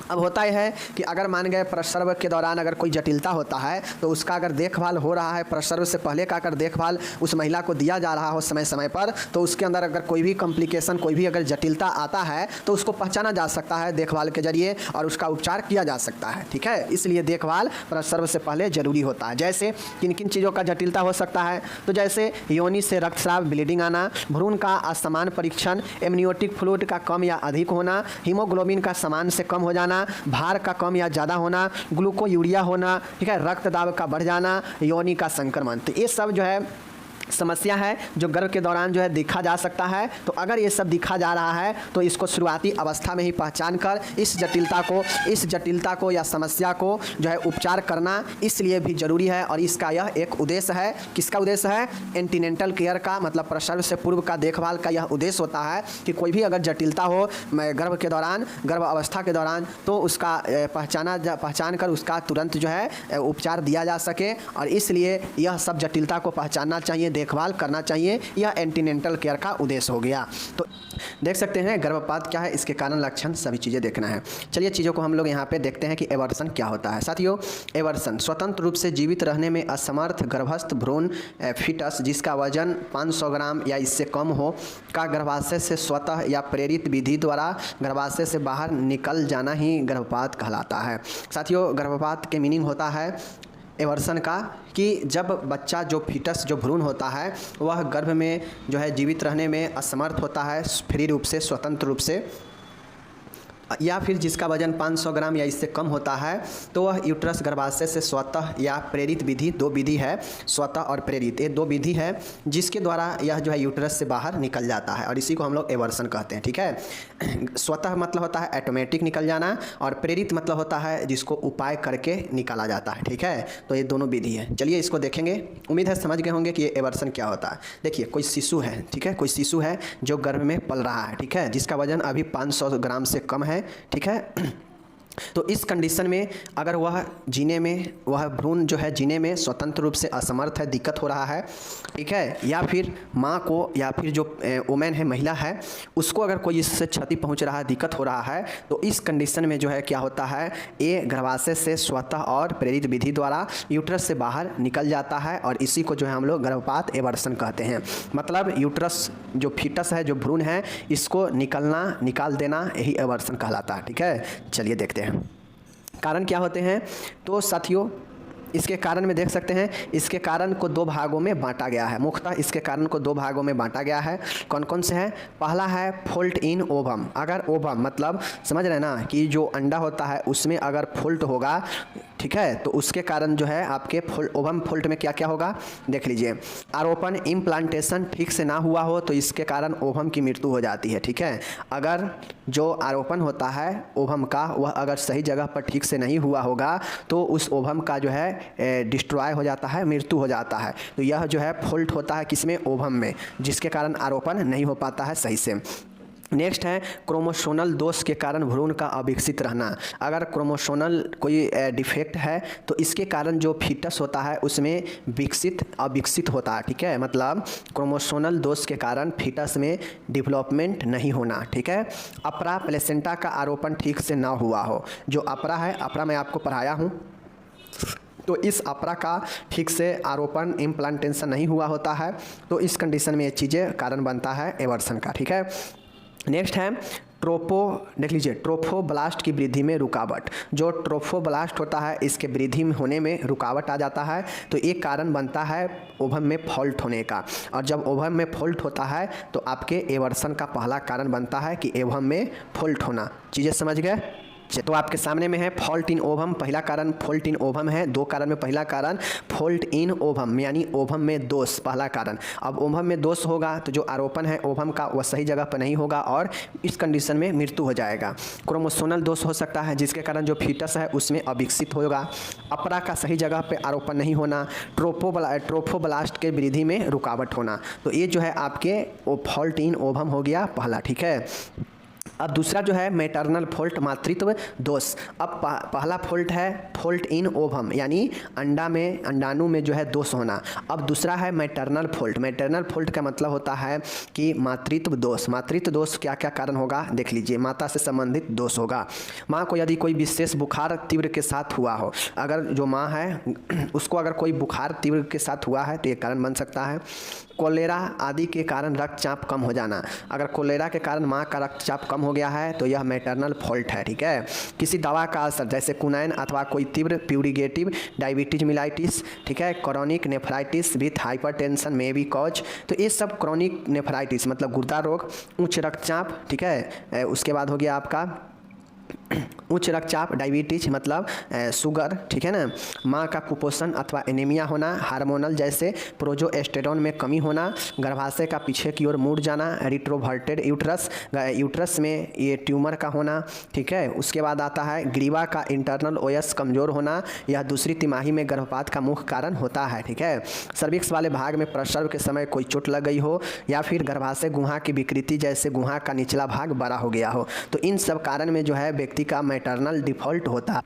अब होता यह है कि अगर मान गए प्रसव के दौरान अगर कोई जटिलता होता है तो उसका अगर देखभाल हो रहा है, प्रसव से पहले का अगर देखभाल उस महिला को दिया जा रहा हो समय समय पर, तो उसके अंदर अगर कोई भी कॉम्प्लिकेशन, कोई भी अगर जटिलता आता है तो उसको पहचाना जा सकता है देखभाल के जरिए और उसका उपचार किया जा सकता है, ठीक है। इसलिए देखभाल प्रसव से पहले जरूरी होता है। जैसे किन किन चीज़ों का जटिलता हो सकता है, तो जैसे योनि से रक्तस्राव, ब्लीडिंग आना, भ्रूण का असमान परीक्षण, एमनियोटिक फ्लूइड का कम या अधिक होना, हीमोग्लोबिन का समान से कम हो जाना, जाना, भार का कम या ज़्यादा होना, ग्लूकोयूरिया होना, ठीक है, रक्त दाब का बढ़ जाना, योनि का संक्रमण। तो ये सब जो है समस्या है जो गर्भ के दौरान जो है देखा जा सकता है। तो अगर ये सब दिखा जा रहा है तो इसको शुरुआती अवस्था में ही पहचान कर इस जटिलता को या समस्या को जो है उपचार करना इसलिए भी जरूरी है। और इसका यह एक उद्देश्य है। किसका उद्देश्य है? एंटीनेंटल केयर का, मतलब प्रसव से पूर्व का देखभाल का यह उद्देश्य होता है कि कोई भी अगर जटिलता हो गर्भ के दौरान, गर्भ अवस्था के दौरान, तो उसका पहचान कर उसका तुरंत जो है उपचार दिया जा सके। और इसलिए यह सब जटिलता को पहचानना चाहिए, देखभाल करना चाहिए। यह एंटीनेंटल केयर का उद्देश्य हो गया। तो देख सकते हैं गर्भपात क्या है, इसके कारण, लक्षण, सभी चीज़ें देखना है। चलिए चीज़ों को हम लोग यहाँ पे देखते हैं कि एवर्सन क्या होता है। साथियों, एवर्सन स्वतंत्र रूप से जीवित रहने में असमर्थ गर्भस्थ भ्रूण फीटस जिसका वजन 500 ग्राम या इससे कम हो का गर्भाशय से स्वतः या प्रेरित विधि द्वारा गर्भाशय से बाहर निकल जाना ही गर्भपात कहलाता है। साथियों, गर्भपात के मीनिंग होता है एवर्सन का कि जब बच्चा, जो फीटस, जो भ्रूण होता है, वह गर्भ में जो है जीवित रहने में असमर्थ होता है, फ्री रूप से, स्वतंत्र रूप से, या फिर जिसका वजन 500 ग्राम या इससे कम होता है, तो वह यूट्रस गर्भाशय से स्वतः या प्रेरित विधि, दो विधि है, स्वतः और प्रेरित, ये दो विधि है जिसके द्वारा यह जो है यूट्रस से बाहर निकल जाता है। और इसी को हम लोग एवर्सन कहते हैं। ठीक है, स्वतः मतलब होता है ऑटोमेटिक निकल जाना, और प्रेरित मतलब होता है जिसको उपाय करके निकाला जाता है। ठीक है, तो ये दोनों विधि है। चलिए इसको देखेंगे। उम्मीद है समझ गए होंगे कि ये एवर्सन क्या होता है। देखिए, कोई शिशु है, ठीक है, कोई शिशु है जो गर्भ में पल रहा है, ठीक है, जिसका वजन अभी 500 ग्राम से कम है, ठीक है। तो इस कंडीशन में अगर वह जीने में, वह भ्रूण जो है जीने में स्वतंत्र रूप से असमर्थ है, दिक्कत हो रहा है, ठीक है, या फिर माँ को या फिर जो वुमेन है, महिला है, उसको अगर कोई इससे क्षति पहुंच रहा है, दिक्कत हो रहा है, तो इस कंडीशन में जो है क्या होता है, ये गर्भाशय से स्वतः और प्रेरित विधि द्वारा यूट्रस से बाहर निकल जाता है। और इसी को जो है हम लोग गर्भपात एवर्सन कहते हैं। मतलब यूट्रस, जो फीटस है, जो भ्रूण है, इसको निकाल देना, यही एवर्सन कहलाता है। ठीक है, चलिए देखते हैं कारण क्या होते हैं। तो साथियों, इसके कारण में देख सकते हैं, इसके कारण को दो भागों में बांटा गया है। मुख्यतः इसके कारण को दो भागों में बांटा गया है। कौन कौन से हैं? पहला है फॉल्ट इन ओवम। अगर ओवम मतलब समझ रहे हैं ना कि जो अंडा होता है उसमें अगर फॉल्ट होगा, ठीक है, तो उसके कारण जो है आपके ओवम फॉल्ट में क्या क्या होगा देख लीजिए। आरोपण, इम्प्लांटेशन ठीक से ना हुआ हो तो इसके कारण ओवम की मृत्यु हो जाती है। ठीक है, अगर जो आरोपण होता है ओवम का, वह अगर सही जगह पर ठीक से नहीं हुआ होगा तो उस ओवम का जो है डिस्ट्रॉय हो जाता है, मृत्यु हो जाता है। तो यह जो है फॉल्ट होता है किसमें? ओवम में, जिसके कारण आरोपण नहीं हो पाता है सही से। नेक्स्ट है क्रोमोसोमल दोष के कारण भ्रूण का अविकसित रहना। अगर क्रोमोसोमल कोई डिफेक्ट है तो इसके कारण जो फीटस होता है उसमें अविकसित होता है। ठीक है, मतलब क्रोमोसोमल दोष के कारण फीटस में डेवलपमेंट नहीं होना। ठीक है, अपरा, प्लेसेंटा का आरोपण ठीक से ना हुआ हो। जो अपरा है, अपरा मैं आपको पढ़ाया हूँ, तो इस अपरा का ठीक से आरोपण, इम्प्लांटेशन नहीं हुआ होता है, तो इस कंडीशन में ये चीज़ें कारण बनता है एवर्सन का। ठीक है, नेक्स्ट है देख लीजिए, ट्रोफोब्लास्ट की वृद्धि में रुकावट। जो ट्रोफोब्लास्ट होता है इसके वृद्धि में होने में रुकावट आ जाता है, तो एक कारण बनता है ओवम में फॉल्ट होने का। और जब ओवम में फॉल्ट होता है तो आपके एवर्सन का पहला कारण बनता है कि ओवम में फॉल्ट होना। चीज़ें समझ गए? तो आपके सामने में है फॉल्ट इन ओवम, पहला कारण फॉल्ट इन ओवम है। दो कारण में पहला कारण फॉल्ट इन ओवम, यानी ओवम में दोष, पहला कारण। अब ओवम में दोष होगा तो जो आरोपण है ओवम का वह सही जगह पर नहीं होगा और इस कंडीशन में मृत्यु हो जाएगा। क्रोमोसोमल दोष हो सकता है जिसके कारण जो फीटस है उसमें अविकसित होगा। अपरा का सही जगह पर आरोपण नहीं होना, ट्रोफोब्लास्ट के वृद्धि में रुकावट होना। तो ये जो है आपके फॉल्ट इन ओवम हो गया पहला। ठीक है, अब दूसरा जो है मैटरनल फॉल्ट, मातृत्व दोष। अब पहला फॉल्ट है फॉल्ट इन ओवम, यानी अंडाणु में जो है दोष होना। अब दूसरा है मैटरनल फॉल्ट। मैटरनल फॉल्ट का मतलब होता है कि मातृत्व दोष। मातृत्व दोष क्या क्या कारण होगा देख लीजिए। माता से संबंधित दोष होगा। माँ को यदि कोई विशेष बुखार तीव्र के साथ हुआ हो, अगर जो माँ है उसको अगर कोई बुखार तीव्र के साथ हुआ है तो ये कारण बन सकता है। कोलेरा आदि के कारण रक्तचाप कम हो जाना। अगर कोलेरा के कारण माँ का रक्तचाप कम हो गया है तो यह मैटरनल फॉल्ट है। ठीक है, किसी दवा का असर जैसे कुनैन अथवा कोई तीव्र प्यूरिगेटिव डायबिटीज मिलाइटिस, ठीक है, chronic nephritis with hypertension may be cause. तो ये सब क्रॉनिक नेफ्राइटिस मतलब गुर्दा रोग, उच्च रक्तचाप, ठीक है, उसके बाद हो गया आपका उच्च रक्तचाप डायबिटीज मतलब शुगर, ठीक है ना, माँ का कुपोषण अथवा एनीमिया होना, हार्मोनल जैसे प्रोजेस्टेरोन में कमी होना, गर्भाशय का पीछे की ओर मुड़ जाना, रिट्रोवर्टेड यूट्रस, यूट्रस में ये ट्यूमर का होना, ठीक है। उसके बाद आता है ग्रीवा का इंटरनल ओएस कमज़ोर होना, यह दूसरी तिमाही में गर्भपात का मुख्य कारण होता है, ठीक है। सर्विक्स वाले भाग में प्रसव के समय कोई चोट लग गई हो या फिर गर्भाशय गुहा की विकृति जैसे गुहा का निचला भाग बड़ा हो गया हो, तो इन सब कारण में जो है व्यक्ति का मैटरनल डिफॉल्ट होता।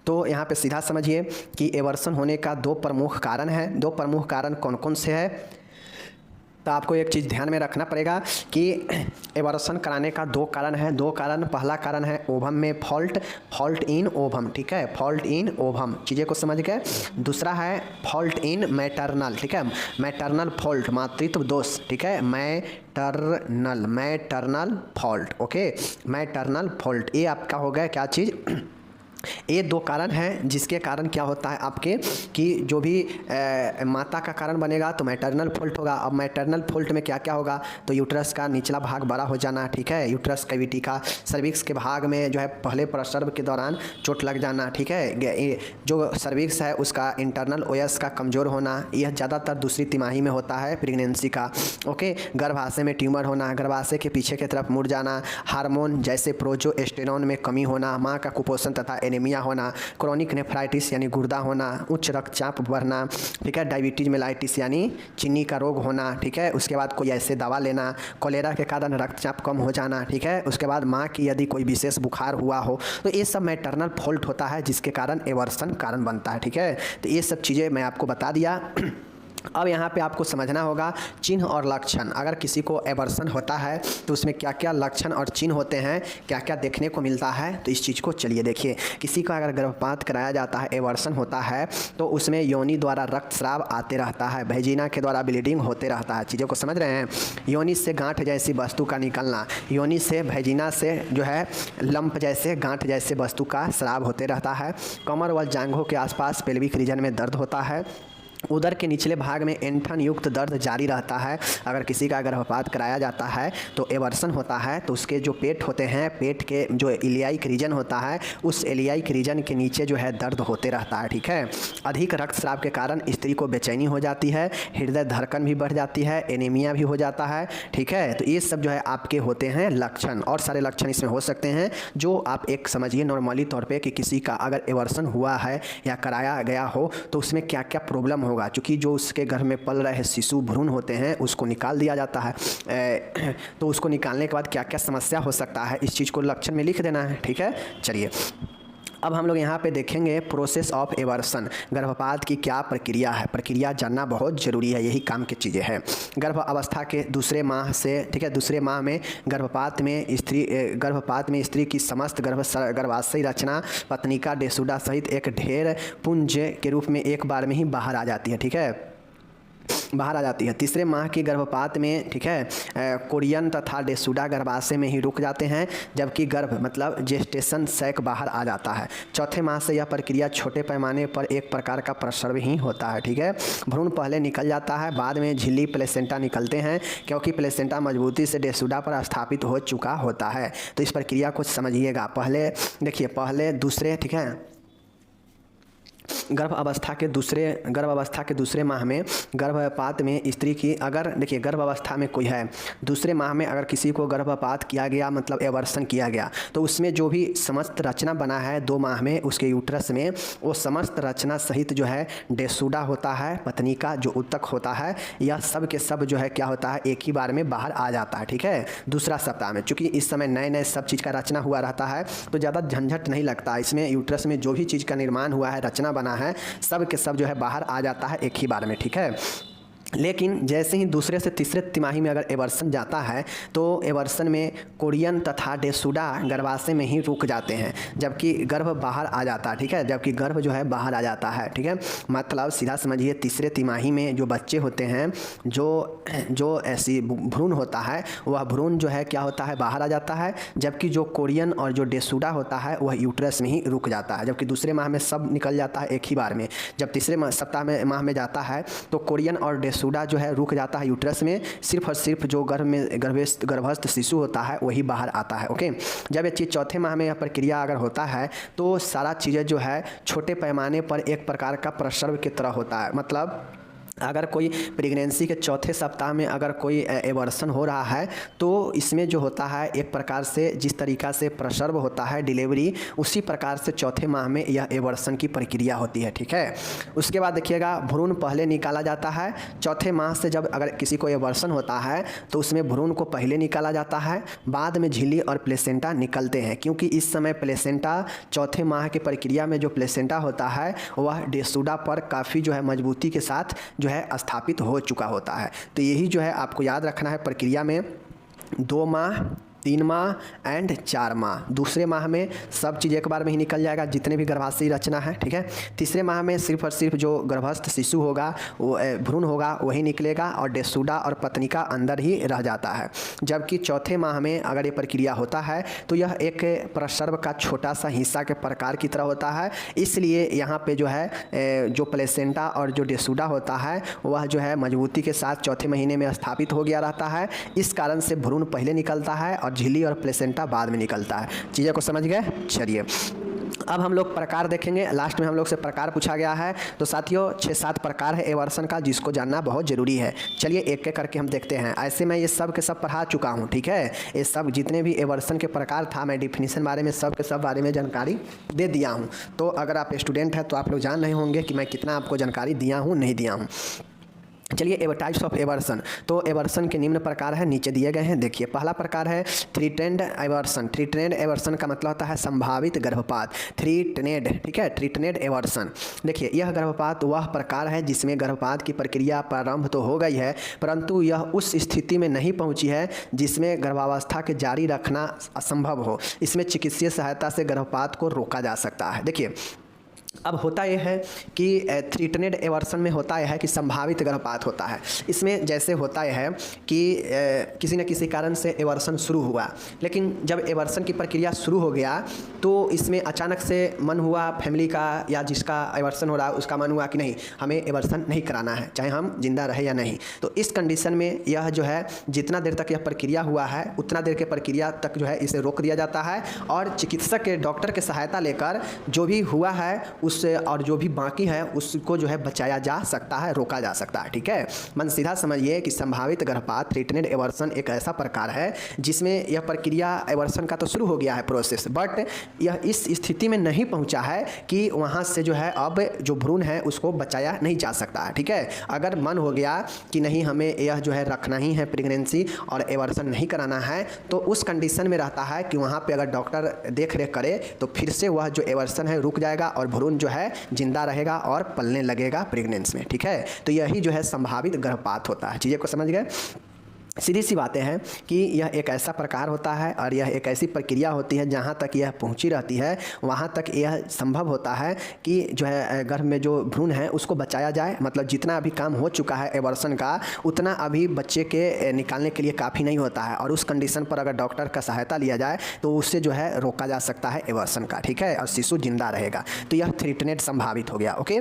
तो यहाँ पे सीधा समझिए कि एवर्सन होने का दो प्रमुख कारण है। दो प्रमुख कारण कौन कौन से हैं, तो आपको एक चीज़ ध्यान में रखना पड़ेगा कि एवर्सन कराने का दो कारण है। दो कारण, पहला कारण है ओवम में फॉल्ट इन ओवम, ठीक है, फॉल्ट इन ओवम, चीज़ें को समझ गए। दूसरा है फॉल्ट इन मैटरनल, ठीक है, मैटरनल फॉल्ट, मातृत्व दोष, ठीक है, maternal fault, okay, maternal fault, ये आपका हो गया क्या चीज़, ये दो कारण हैं जिसके कारण क्या होता है आपके कि जो भी माता का कारण बनेगा तो मैटरनल फॉल्ट होगा। अब मैटरनल फॉल्ट में क्या क्या होगा, तो यूट्रस का निचला भाग बड़ा हो जाना, ठीक है, यूट्रस कैविटी का, सर्विक्स के भाग में जो है पहले प्रसव के दौरान चोट लग जाना, ठीक है, जो सर्विक्स है उसका इंटरनल ओएस का कमज़ोर होना, यह ज़्यादातर दूसरी तिमाही में होता है प्रेगनेंसी का, ओके। गर्भाशय में ट्यूमर होना, गर्भाशय के पीछे की तरफ मुड़ जाना, हार्मोन जैसे प्रोजेस्टेरोन में कमी होना, माँ का कुपोषण तथा एनीमिया होना, क्रोनिक नेफ्राइटिस यानी गुर्दा होना, उच्च रक्तचाप बढ़ना, ठीक है, डायबिटीज मेलाइटिस यानी चीनी का रोग होना, ठीक है। उसके बाद कोई ऐसे दवा लेना, कोलेरा के कारण रक्तचाप कम हो जाना, ठीक है। उसके बाद माँ की यदि कोई विशेष बुखार हुआ हो, तो ये सब मैटरनल फॉल्ट होता है जिसके कारण एवर्सन कारण बनता है, ठीक है। तो ये सब चीज़ें मैं आपको बता दिया। अब यहाँ पे आपको समझना होगा चिन्ह और लक्षण। अगर किसी को एवर्सन होता है तो उसमें क्या क्या लक्षण और चिन्ह होते हैं, क्या क्या देखने को मिलता है, तो इस चीज़ को चलिए देखिए। किसी का अगर गर्भपात कराया जाता है, एवर्सन होता है, तो उसमें योनि द्वारा रक्तस्राव आते रहता है, वैजिना के द्वारा ब्लीडिंग होते रहता है, चीज़ों को समझ रहे हैं। योनि से गांठ जैसी वस्तु का निकलना, योनि से वैजिना से जो है लंप जैसे गांठ जैसे वस्तु का स्राव होते रहता है। कमर व जांघों के आसपास पेल्विक रीजन में दर्द होता है। उदर के निचले भाग में ऐंठन युक्त दर्द जारी रहता है। अगर किसी का गर्भपात कराया जाता है तो एवर्सन होता है तो उसके जो पेट होते हैं, पेट के जो इलियाइक रीजन होता है, उस इलियाइक रीजन के नीचे जो है दर्द होते रहता है, ठीक है। अधिक रक्तस्राव के कारण स्त्री को बेचैनी हो जाती है, हृदय धड़कन भी बढ़ जाती है, एनीमिया भी हो जाता है, ठीक है। तो ये सब जो है आपके होते हैं लक्षण, और सारे लक्षण इसमें हो सकते हैं जो आप एक समझिए नॉर्मली तौर पर कि किसी का अगर एवर्सन हुआ है या कराया गया हो तो उसमें क्या क्या प्रॉब्लम होगा। चूँकि जो उसके घर में पल रहे शिशु भ्रूण होते हैं उसको निकाल दिया जाता है, तो उसको निकालने के बाद क्या क्या समस्या हो सकता है इस चीज़ को लक्षण में लिख देना है, ठीक है। चलिए अब हम लोग यहाँ पे देखेंगे प्रोसेस ऑफ एवर्सन, गर्भपात की क्या प्रक्रिया है। प्रक्रिया जानना बहुत ज़रूरी है, यही काम की चीज़ें हैं। गर्भ अवस्था के दूसरे माह से, ठीक है, दूसरे माह में गर्भपात में स्त्री की समस्त गर्भाशयी रचना पत्निका डेसुडा सहित एक ढेर पुंज के रूप में एक बार में ही बाहर आ जाती है, ठीक है, बाहर आ जाती है। तीसरे माह की गर्भपात में, ठीक है, कोरियन तथा डेसुडा गर्भाशय में ही रुक जाते हैं, जबकि गर्भ मतलब जेस्टेशन सैक बाहर आ जाता है। चौथे माह से यह प्रक्रिया छोटे पैमाने पर एक प्रकार का प्रसव ही होता है, ठीक है। भ्रूण पहले निकल जाता है, बाद में झिल्ली प्लेसेंटा निकलते हैं, क्योंकि प्लेसेंटा मजबूती से डेसुडा पर स्थापित हो चुका होता है। तो इस प्रक्रिया को समझिएगा। पहले देखिए, पहले दूसरे, ठीक है, गर्भ अवस्था के दूसरे माह में गर्भपात में स्त्री की, अगर देखिए गर्भ अवस्था में कोई है, दूसरे माह में अगर किसी को गर्भपात किया गया मतलब एवर्सन किया गया, तो उसमें जो भी समस्त रचना बना है 2 माह में उसके यूट्रस में, वो समस्त रचना सहित जो है डेसुडा होता है, पत्नी का जो उत्तक होता है, यह सब के सब जो है क्या होता है एक ही बार में बाहर आ जाता है, ठीक है, दूसरा सप्ताह में। चूँकि इस समय नए नए सब चीज़ का रचना हुआ रहता है तो ज़्यादा झंझट नहीं लगता। इसमें यूट्रस में जो भी चीज़ का निर्माण हुआ है, रचना बना है, सब के सब जो है बाहर आ जाता है एक ही बार में, ठीक है। लेकिन जैसे ही दूसरे से तीसरे तिमाही में अगर एवर्सन जाता है तो एवर्सन में कोरियन तथा डेसुडा गर्भाशय में ही रुक जाते हैं, जबकि गर्भ बाहर आ जाता है, ठीक है, जबकि गर्भ जो है बाहर आ जाता है, ठीक है। मतलब सीधा समझिए तीसरे तिमाही में जो बच्चे होते हैं, जो ऐसी भ्रूण होता है, वह भ्रूण जो है क्या होता है बाहर आ जाता है, जबकि जो कोरियन और जो डेसुडा होता है वह यूट्रस में ही रुक जाता है। जबकि दूसरे माह में सब निकल जाता है एक ही बार में। जब तीसरे सप्ताह में माह में जाता है तो कोरियन और डेसुडा जो है रुक जाता है यूट्रस में, सिर्फ और सिर्फ जो गर्भस्थ शिशु होता है वही बाहर आता है। ओके, जब ये चीज़ चौथे माह में यह प्रक्रिया अगर होता है तो सारा चीज़ें जो है छोटे पैमाने पर एक प्रकार का प्रसव की तरह होता है। मतलब अगर कोई प्रेगनेंसी के चौथे सप्ताह में अगर कोई एबॉर्शन हो रहा है तो इसमें जो होता है एक प्रकार से जिस तरीक़ा से प्रसव होता है डिलीवरी, उसी प्रकार से चौथे माह में यह एबॉर्शन की प्रक्रिया होती है। ठीक है, उसके बाद देखिएगा भ्रूण पहले निकाला जाता है। चौथे माह से जब अगर किसी को एबॉर्शन होता है तो उसमें भ्रूण को पहले निकाला जाता है, बाद में झिल्ली और प्लेसेंटा निकलते हैं, क्योंकि इस समय प्लेसेंटा चौथे माह की प्रक्रिया में जो प्लेसेंटा होता है वह डेसुडा पर काफ़ी जो है मजबूती के साथ जो है स्थापित हो चुका होता है। तो यही जो है आपको याद रखना है प्रक्रिया में 2 माह, 3 माह एंड 4 माह। दूसरे माह में सब चीज़ एक बार में ही निकल जाएगा, जितने भी गर्भाशय रचना है। ठीक है, तीसरे माह में सिर्फ और सिर्फ जो गर्भस्थ शिशु होगा वो भ्रूण होगा वही निकलेगा और डेसुडा और पत्निका अंदर ही रह जाता है। जबकि चौथे माह में अगर ये प्रक्रिया होता है तो यह एक प्रसव का छोटा सा हिस्सा के प्रकार की तरह होता है, इसलिए यहाँ पे जो है जो प्लेसेंटा और जो डेसुडा होता है वह जो है मजबूती के साथ चौथे महीने में स्थापित हो गया रहता है। इस कारण से भ्रूण पहले निकलता है और झिल्ली और प्लेसेंटा बाद में निकलता है। चीज़ें को समझ गए? चलिए अब हम लोग प्रकार देखेंगे। लास्ट में हम लोग से प्रकार पूछा गया है, तो साथियों 6-7 प्रकार है एबॉर्शन का, जिसको जानना बहुत ज़रूरी है। चलिए एक एक करके हम देखते हैं। ऐसे मैं ये सब के सब पढ़ा चुका हूँ। ठीक है, ये सब जितने भी एबॉर्शन के प्रकार था मैं डिफिनीशन बारे में सब के सब बारे में जानकारी दे दिया हूँ। तो अगर आप स्टूडेंट हैं तो आप लोग जान रहे होंगे कि मैं कितना आपको जानकारी दिया हूँ नहीं दिया हूँ। चलिए टाइप्स ऑफ एबॉर्शन। तो एबॉर्शन के निम्न प्रकार है, नीचे दिए गए हैं। देखिए पहला प्रकार है थ्रीटेंड एबॉर्शन। थ्रीटेंड एबॉर्शन का मतलब होता है संभावित गर्भपात। थ्रीटेंड, ठीक है, थ्रीटेंड एबॉर्शन। देखिए यह गर्भपात वह प्रकार है जिसमें गर्भपात की प्रक्रिया प्रारंभ तो हो गई है, परंतु यह उस स्थिति में नहीं पहुंची है जिसमें गर्भावस्था के जारी रखना असंभव हो। इसमें चिकित्सीय सहायता से गर्भपात को रोका जा सकता है। देखिए अब होता यह है कि थ्रीटेंड एबॉर्शन में होता यह है कि संभावित गर्भपात होता है। इसमें जैसे होता यह है कि किसी न किसी कारण से एबॉर्शन शुरू हुआ, लेकिन जब एबॉर्शन की प्रक्रिया शुरू हो गया तो इसमें अचानक से मन हुआ फैमिली का या जिसका एबॉर्शन हो रहा है उसका मन हुआ कि नहीं हमें एबॉर्शन नहीं कराना है, चाहे हम जिंदा रहे या नहीं। तो इस कंडीशन में यह जो है जितना देर तक यह प्रक्रिया हुआ है उतना देर के प्रक्रिया तक जो है इसे रोक दिया जाता है और चिकित्सक के डॉक्टर की सहायता लेकर जो भी हुआ है उससे और जो भी बाकी है उसको जो है बचाया जा सकता है, रोका जा सकता है। ठीक है, मन सीधा समझिए कि संभावित गर्भपात थ्रीटेंड एबॉर्शन एक ऐसा प्रकार है जिसमें यह प्रक्रिया एबॉर्शन का तो शुरू हो गया है प्रोसेस, बट यह इस स्थिति में नहीं पहुंचा है कि वहां से जो है अब जो भ्रूण है उसको बचाया नहीं जा सकता है। ठीक है, अगर मन हो गया कि नहीं हमें यह जो है रखना ही है प्रेगनेंसी और एबॉर्शन नहीं कराना है, तो उस कंडीशन में रहता है कि वहाँ पर अगर डॉक्टर देख रेख करे तो फिर से वह जो एबॉर्शन है रुक जाएगा और भ्रूण जो है जिंदा रहेगा और पलने लगेगा प्रेगनेंसी में। ठीक है, तो यही जो है संभावित गर्भपात होता है। चीज़ें को समझ गए? सीधी सी बातें हैं कि यह एक ऐसा प्रकार होता है और यह एक ऐसी प्रक्रिया होती है जहाँ तक यह पहुँची रहती है वहाँ तक यह संभव होता है कि जो है गर्भ में जो भ्रूण है उसको बचाया जाए। मतलब जितना अभी काम हो चुका है एबॉर्शन का उतना अभी बच्चे के निकालने के लिए काफ़ी नहीं होता है, और उस कंडीशन पर अगर डॉक्टर का सहायता लिया जाए तो उससे जो है रोका जा सकता है एबॉर्शन का। ठीक है, और शिशु जिंदा रहेगा। तो यह थ्रीटेंड संभावित हो गया। ओके,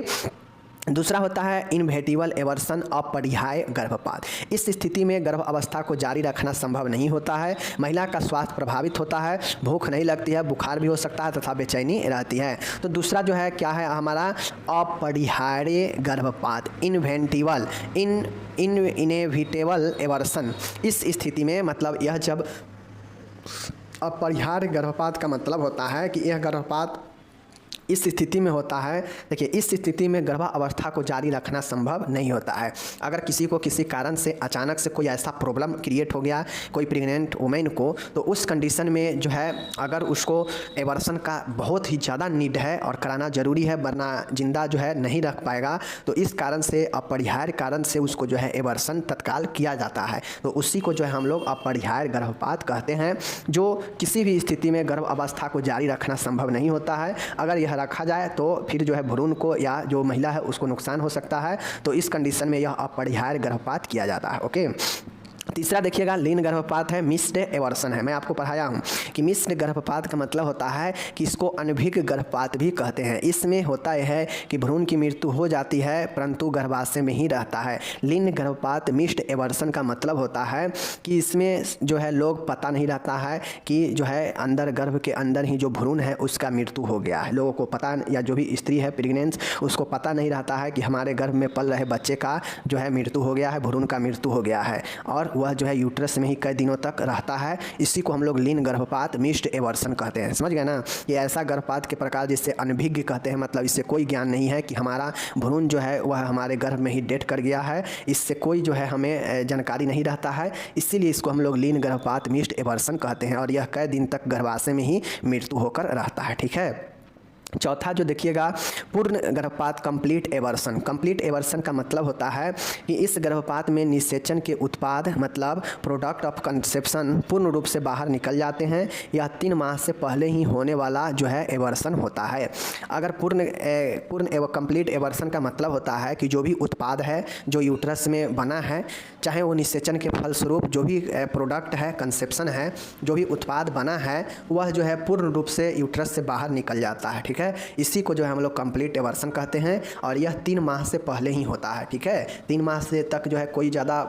दूसरा होता है इनवेटिबल एबॉर्शन, अपरिहार्य गर्भपात। इस स्थिति में गर्भ अवस्था को जारी रखना संभव नहीं होता है, महिला का स्वास्थ्य प्रभावित होता है, भूख नहीं लगती है, बुखार भी हो सकता है तथा बेचैनी रहती है। तो दूसरा जो है क्या है हमारा अपरिहार्य गर्भपात, इनएविटेबल एबॉर्शन। इस स्थिति में मतलब यह जब अपरिहार्य गर्भपात का मतलब होता है कि यह गर्भपात इस स्थिति में होता है। देखिए इस स्थिति में गर्भावस्था को जारी रखना संभव नहीं होता है। अगर किसी को किसी कारण से अचानक से कोई ऐसा प्रॉब्लम क्रिएट हो गया कोई प्रेग्नेंट वुमेन को, तो उस कंडीशन में जो है अगर उसको एबॉर्शन का बहुत ही ज़्यादा नीड है और कराना ज़रूरी है वरना जिंदा जो है नहीं रख पाएगा, तो इस कारण से अपरिहार्य कारण से उसको जो है एबॉर्शन तत्काल किया जाता है। तो उसी को जो है हम लोग अपरिहार्य गर्भपात कहते हैं, जो किसी भी स्थिति में गर्भ अवस्था को जारी रखना संभव नहीं होता है। अगर यह रखा जाए तो फिर जो है भ्रूण को या जो महिला है उसको नुकसान हो सकता है, तो इस कंडीशन में यह अपरिहार्य गर्भपात किया जाता है। ओके, तीसरा देखिएगा लीन गर्भपात है, मिस्ड एवर्सन है। मैं आपको पढ़ाया हूँ कि मिस्ड गर्भपात का मतलब होता है कि इसको अनभिज्ञ गर्भपात भी कहते हैं। इसमें होता यह है कि भ्रूण की मृत्यु हो जाती है परंतु गर्भाशय में ही रहता है। लीन गर्भपात मिस्ड एवर्सन का मतलब होता है कि इसमें जो है लोग पता नहीं रहता है कि जो है अंदर गर्भ के अंदर ही जो भ्रूण है उसका मृत्यु हो गया है। लोगों को पता, या जो भी स्त्री है प्रेग्नेंट, उसको पता नहीं रहता है कि हमारे गर्भ में पल रहे बच्चे का जो है मृत्यु हो गया है, भ्रूण का मृत्यु हो गया है, और वह जो है यूट्रस में ही कई दिनों तक रहता है। इसी को हम लोग लीन गर्भपात मिस्ड एवर्सन कहते हैं। समझ गए ना? ये ऐसा गर्भपात के प्रकार जिससे अनभिज्ञ कहते हैं, मतलब इससे कोई ज्ञान नहीं है कि हमारा भ्रूण जो है वह हमारे गर्भ में ही डेथ कर गया है, इससे कोई जो है हमें जानकारी नहीं रहता है, इसीलिए इसको हम लोग लीन गर्भपात मिस्ड एवर्सन कहते हैं, और यह कई दिन तक गर्भाशय में ही मृत्यु होकर रहता है। ठीक है। चौथा जो देखिएगा पूर्ण गर्भपात कंप्लीट एवर्सन। कंप्लीट एवर्सन का मतलब होता है कि इस गर्भपात में निषेचन के उत्पाद मतलब प्रोडक्ट ऑफ कंसेप्शन पूर्ण रूप से बाहर निकल जाते हैं। यह 3 माह से पहले ही होने वाला जो है एवर्सन होता है। अगर पूर्ण कंप्लीट एवर्सन का मतलब होता है कि जो भी उत्पाद है जो यूट्रस में बना है, चाहे वो निषेचन के फलस्वरूप जो भी प्रोडक्ट है, कंसेप्शन है, जो भी उत्पाद बना है वह जो है पूर्ण रूप से यूट्रस से बाहर निकल जाता है। ठीक है। इसी को जो है हम लोग कंप्लीट एवर्सन कहते हैं, और यह 3 माह से पहले ही होता है। ठीक है। 3 माह से तक जो है कोई ज़्यादा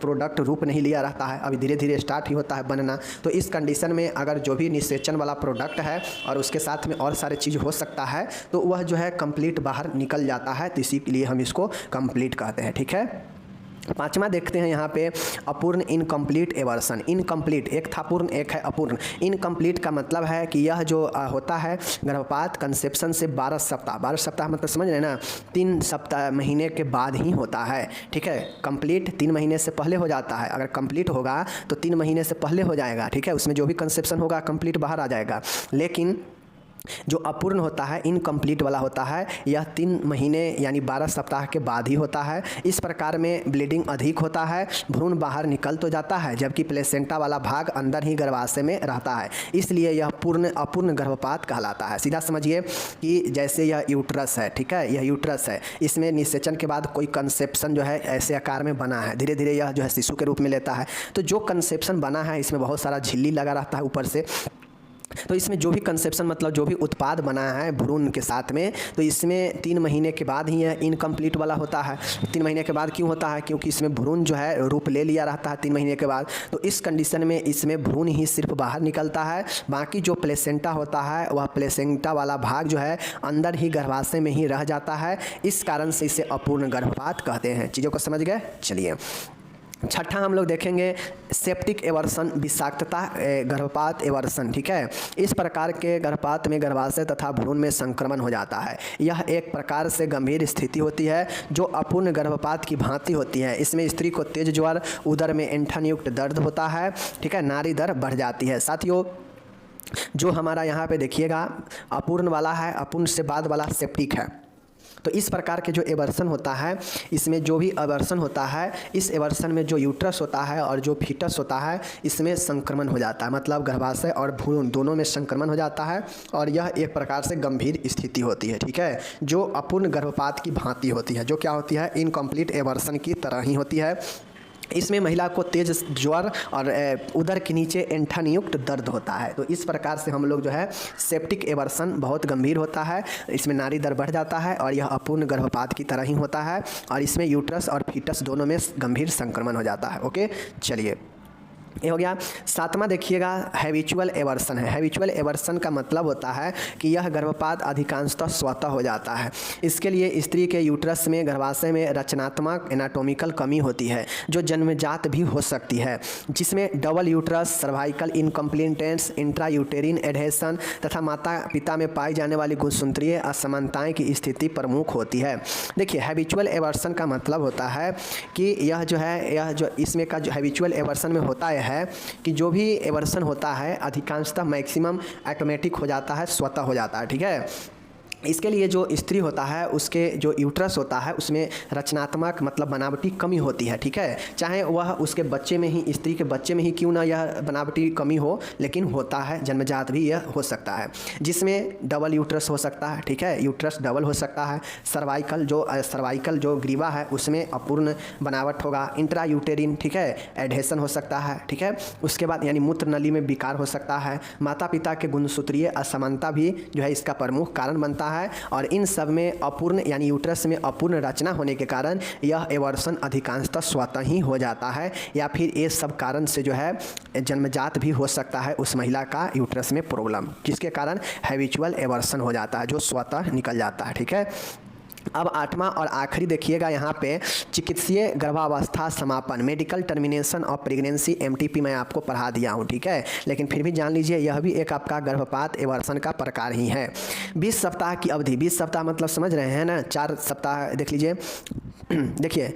प्रोडक्ट रूप नहीं लिया रहता है, अभी धीरे धीरे स्टार्ट ही होता है बनना। तो इस कंडीशन में अगर जो भी निषेचन वाला प्रोडक्ट है और उसके साथ में और सारे चीज़ हो सकता है तो वह जो है कंप्लीट बाहर निकल जाता है, तो इसी के लिए हम इसको कंप्लीट कहते हैं। ठीक है। 5वां देखते हैं यहाँ पे अपूर्ण इनकम्प्लीट एवर्सन। इनकम्प्लीट, एक था पूर्ण एक है अपूर्ण। इनकम्प्लीट का मतलब है कि यह जो होता है गर्भपात कंसेप्शन से 12 सप्ताह, 12 सप्ताह मतलब समझ रहे हैं ना, 3 सप्ताह महीने के बाद ही होता है। ठीक है। कंप्लीट 3 महीने से पहले हो जाता है, अगर कंप्लीट होगा तो 3 महीने से पहले हो जाएगा। ठीक है। उसमें जो भी कंसेप्शन होगा कंप्लीट बाहर आ जाएगा। लेकिन जो अपूर्ण होता है, इनकम्प्लीट वाला होता है, यह 3 महीने यानी 12 सप्ताह के बाद ही होता है। इस प्रकार में ब्लीडिंग अधिक होता है, भ्रूण बाहर निकल तो जाता है जबकि प्लेसेंटा वाला भाग अंदर ही गर्भाशय में रहता है, इसलिए यह अपूर्ण गर्भपात कहलाता है। सीधा समझिए कि जैसे यह यूट्रस है, ठीक है, यह यूट्रस है, इसमें निषेचन के बाद कोई कंसेप्शन जो है ऐसे आकार में बना है, धीरे धीरे यह जो है शिशु के रूप में लेता है। तो जो कंसेप्शन बना है इसमें बहुत सारा झिल्ली लगा रहता है ऊपर से, तो इसमें जो भी कंसेप्शन मतलब जो भी उत्पाद बना है भ्रूण के साथ में, तो इसमें 3 महीने के बाद ही यह इनकम्प्लीट वाला होता है। 3 महीने के बाद क्यों होता है? क्योंकि इसमें भ्रूण जो है रूप ले लिया रहता है 3 महीने के बाद। तो इस कंडीशन में इसमें भ्रूण ही सिर्फ बाहर निकलता है, बाकी जो प्लेसेंटा होता है वह प्लेसेंटा वाला भाग जो है अंदर ही गर्भाशय में ही रह जाता है। इस कारण से इसे अपूर्ण गर्भपात कहते हैं। चीज़ों को समझ गए? चलिए 6ठा हम लोग देखेंगे सेप्टिक एवर्सन, विषाक्तता गर्भपात एवर्सन। ठीक है। इस प्रकार के गर्भपात में गर्भाशय तथा भ्रूण में संक्रमण हो जाता है। यह एक प्रकार से गंभीर स्थिति होती है जो अपूर्ण गर्भपात की भांति होती है। इसमें स्त्री को तेज ज्वर, उदर में ऐंठन युक्त दर्द होता है। ठीक है। नाड़ी दर बढ़ जाती है। साथियों जो हमारा यहाँ पे देखिएगा अपूर्ण वाला है, अपूर्ण से बाद वाला सेप्टिक है। तो इस प्रकार के जो एवर्सन होता है, इसमें जो भी एवर्सन होता है, इस एवर्सन में जो यूट्रस होता है और जो फीटस होता है इसमें संक्रमण हो जाता है, मतलब गर्भाशय और भ्रूण दोनों में संक्रमण हो जाता है, और यह एक प्रकार से गंभीर स्थिति होती है। ठीक है। जो अपूर्ण गर्भपात की भांति होती है, जो क्या होती है, इनकम्प्लीट एवर्सन की तरह ही होती है। इसमें महिला को तेज ज्वर और उदर के नीचे ऐंठन युक्त दर्द होता है। तो इस प्रकार से हम लोग जो है सेप्टिक एवर्सन बहुत गंभीर होता है, इसमें नाड़ी दर बढ़ जाता है और यह अपूर्ण गर्भपात की तरह ही होता है, और इसमें यूट्रस और फीटस दोनों में गंभीर संक्रमण हो जाता है। ओके, चलिए ये हो गया। 7वां देखिएगा हैबिचुअल एवर्सन है। हैबिचुअल एवर्सन का मतलब होता है कि यह गर्भपात अधिकांशतः स्वतः हो जाता है। इसके लिए स्त्री के यूट्रस में गर्भाशय में रचनात्मक एनाटॉमिकल कमी होती है जो जन्मजात भी हो सकती है, जिसमें double uterus, cervical incompetence, intrauterine adhesion तथा माता पिता में पाई जाने वाली गुणसूत्रीय असमानताएं की स्थिति प्रमुख होती है। देखिए हैबिचुअल एवर्सन का मतलब होता है कि यह जो इसमें का जो हैबिचुअल एवर्सन में होता है कि जो भी एवर्सन होता है अधिकांशतः मैक्सिमम ऑटोमेटिक हो जाता है, स्वतः हो जाता है। ठीक है। इसके लिए जो स्त्री होता है उसके जो यूट्रस होता है उसमें रचनात्मक मतलब बनावटी कमी होती है, ठीक है। चाहे वह उसके बच्चे में ही, स्त्री के बच्चे में ही क्यों ना यह बनावटी कमी हो, लेकिन होता है, जन्मजात भी यह हो सकता है, जिसमें डबल यूट्रस हो सकता है, ठीक है। यूट्रस डबल हो सकता है। सर्वाइकल जो ग्रीवा है उसमें अपूर्ण बनावट होगा। इंट्रा यूटेरिन, ठीक है, एडहेशन हो सकता है, ठीक है। उसके बाद यानी मूत्र नली में विकार हो सकता है। माता पिता के गुणसूत्रीय असमानता भी जो है इसका प्रमुख कारण बनता है। और इन सब में अपूर्ण यानी यूट्रस में अपूर्ण रचना होने के कारण यह एवर्सन अधिकांशतः स्वतः ही हो जाता है, या फिर ये सब कारण से जो है जन्मजात भी हो सकता है उस महिला का यूट्रस में प्रॉब्लम, जिसके कारण हैबिचुअल एवर्सन हो जाता है जो स्वतः निकल जाता है, ठीक है। अब 8वां और आखिरी देखिएगा यहाँ पे, चिकित्सीय गर्भावस्था समापन, medical termination of pregnancy, MTP मैं आपको पढ़ा दिया हूँ, ठीक है। लेकिन फिर भी जान लीजिए यह भी एक आपका गर्भपात एवर्सन का प्रकार ही है। 20 सप्ताह की अवधि, 20 सप्ताह मतलब समझ रहे हैं ना, 4 सप्ताह देख लीजिए। देखिए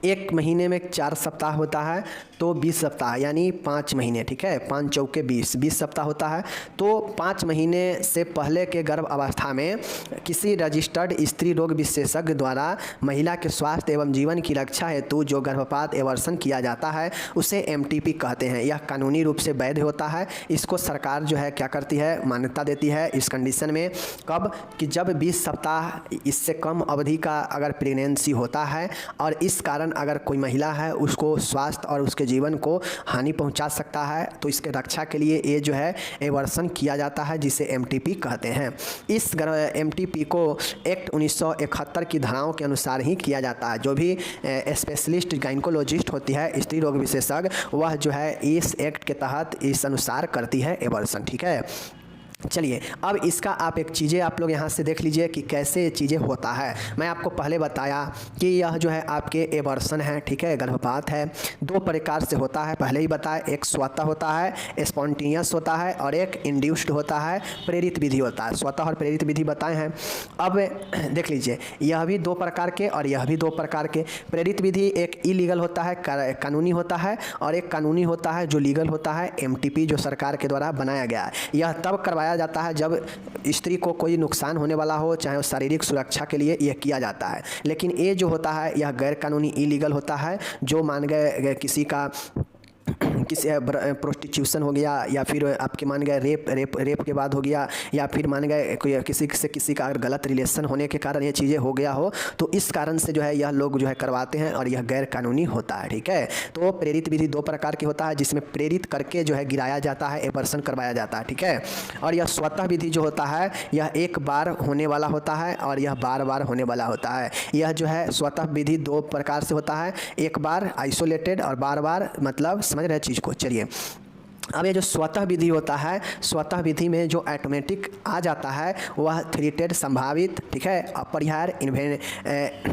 1 महीने में 4 सप्ताह होता है, तो 20 सप्ताह यानी 5 महीने, ठीक है। 5 चौके 20 सप्ताह होता है। तो 5 महीने से पहले के गर्भ अवस्था में किसी रजिस्टर्ड स्त्री रोग विशेषज्ञ द्वारा महिला के स्वास्थ्य एवं जीवन की रक्षा हेतु जो गर्भपात एवर्सन किया जाता है उसे MTP कहते हैं। यह कानूनी रूप से वैध होता है। इसको सरकार जो है क्या करती है, मान्यता देती है इस कंडीशन में, कब कि जब 20 सप्ताह इससे कम अवधि का अगर प्रेगनेंसी होता है और इस कारण अगर कोई महिला है उसको स्वास्थ्य और उसके जीवन को हानि पहुंचा सकता है, तो इसके रक्षा के लिए ये जो है एवर्सन किया जाता है, जिसे MTP कहते हैं। इस MTP को एक्ट 1971 की धाराओं के अनुसार ही किया जाता है। जो भी स्पेशलिस्ट गाइनकोलॉजिस्ट होती है, स्त्री रोग विशेषज्ञ, वह जो है इस एक्ट के तहत इस अनुसार करती है एवर्सन, ठीक है। चलिए अब इसका आप एक चीज़ें आप लोग यहाँ से देख लीजिए कि कैसे चीज़ें होता है। मैं आपको पहले बताया कि यह जो है आपके एवर्सन है, ठीक है, गर्भपात है, 2 प्रकार से होता है, पहले ही बताया। एक स्वतः होता है, स्पॉन्टेनियस होता है, और एक इंड्यूस्ड होता है, प्रेरित विधि होता है। स्वतः और प्रेरित विधि बताए हैं। अब देख लीजिए यह भी 2 प्रकार के और यह भी 2 प्रकार के। प्रेरित विधि एक इलीगल होता है, कानूनी होता है, और एक कानूनी होता है जो लीगल होता है, MTP जो सरकार के द्वारा बनाया गया है। यह तब करवाया जाता है जब स्त्री को कोई नुकसान होने वाला हो, चाहे वो शारीरिक सुरक्षा के लिए यह किया जाता है। लेकिन ये जो होता है यह गैर कानूनी इलीगल होता है, जो मान गए किसी का किसी प्रोस्टिट्यूशन हो गया, या फिर आपके मान गए रेप के बाद हो गया, या फिर मान गए कोई किसी का अगर गलत रिलेशन होने के कारण ये चीज़ें हो गया हो, तो इस कारण से जो है यह लोग जो है करवाते हैं और यह गैर कानूनी होता है, ठीक है। तो प्रेरित विधि 2 प्रकार की होता है, जिसमें प्रेरित करके जो है गिराया जाता है, एवर्सन करवाया जाता है, ठीक है। और यह स्वतः विधि जो होता है यह एक बार होने वाला होता है और यह बार होने वाला होता है। यह जो है स्वतः विधि 2 प्रकार से होता है, एक बार आइसोलेटेड और बार मतलब समझ रहे चीज़ को। चलिए अब ये जो स्वतः विधि होता है, स्वतः विधि में जो ऑटोमेटिक आ जाता है वह थ्रीटेड, संभावित, ठीक है, अपरिहार्य,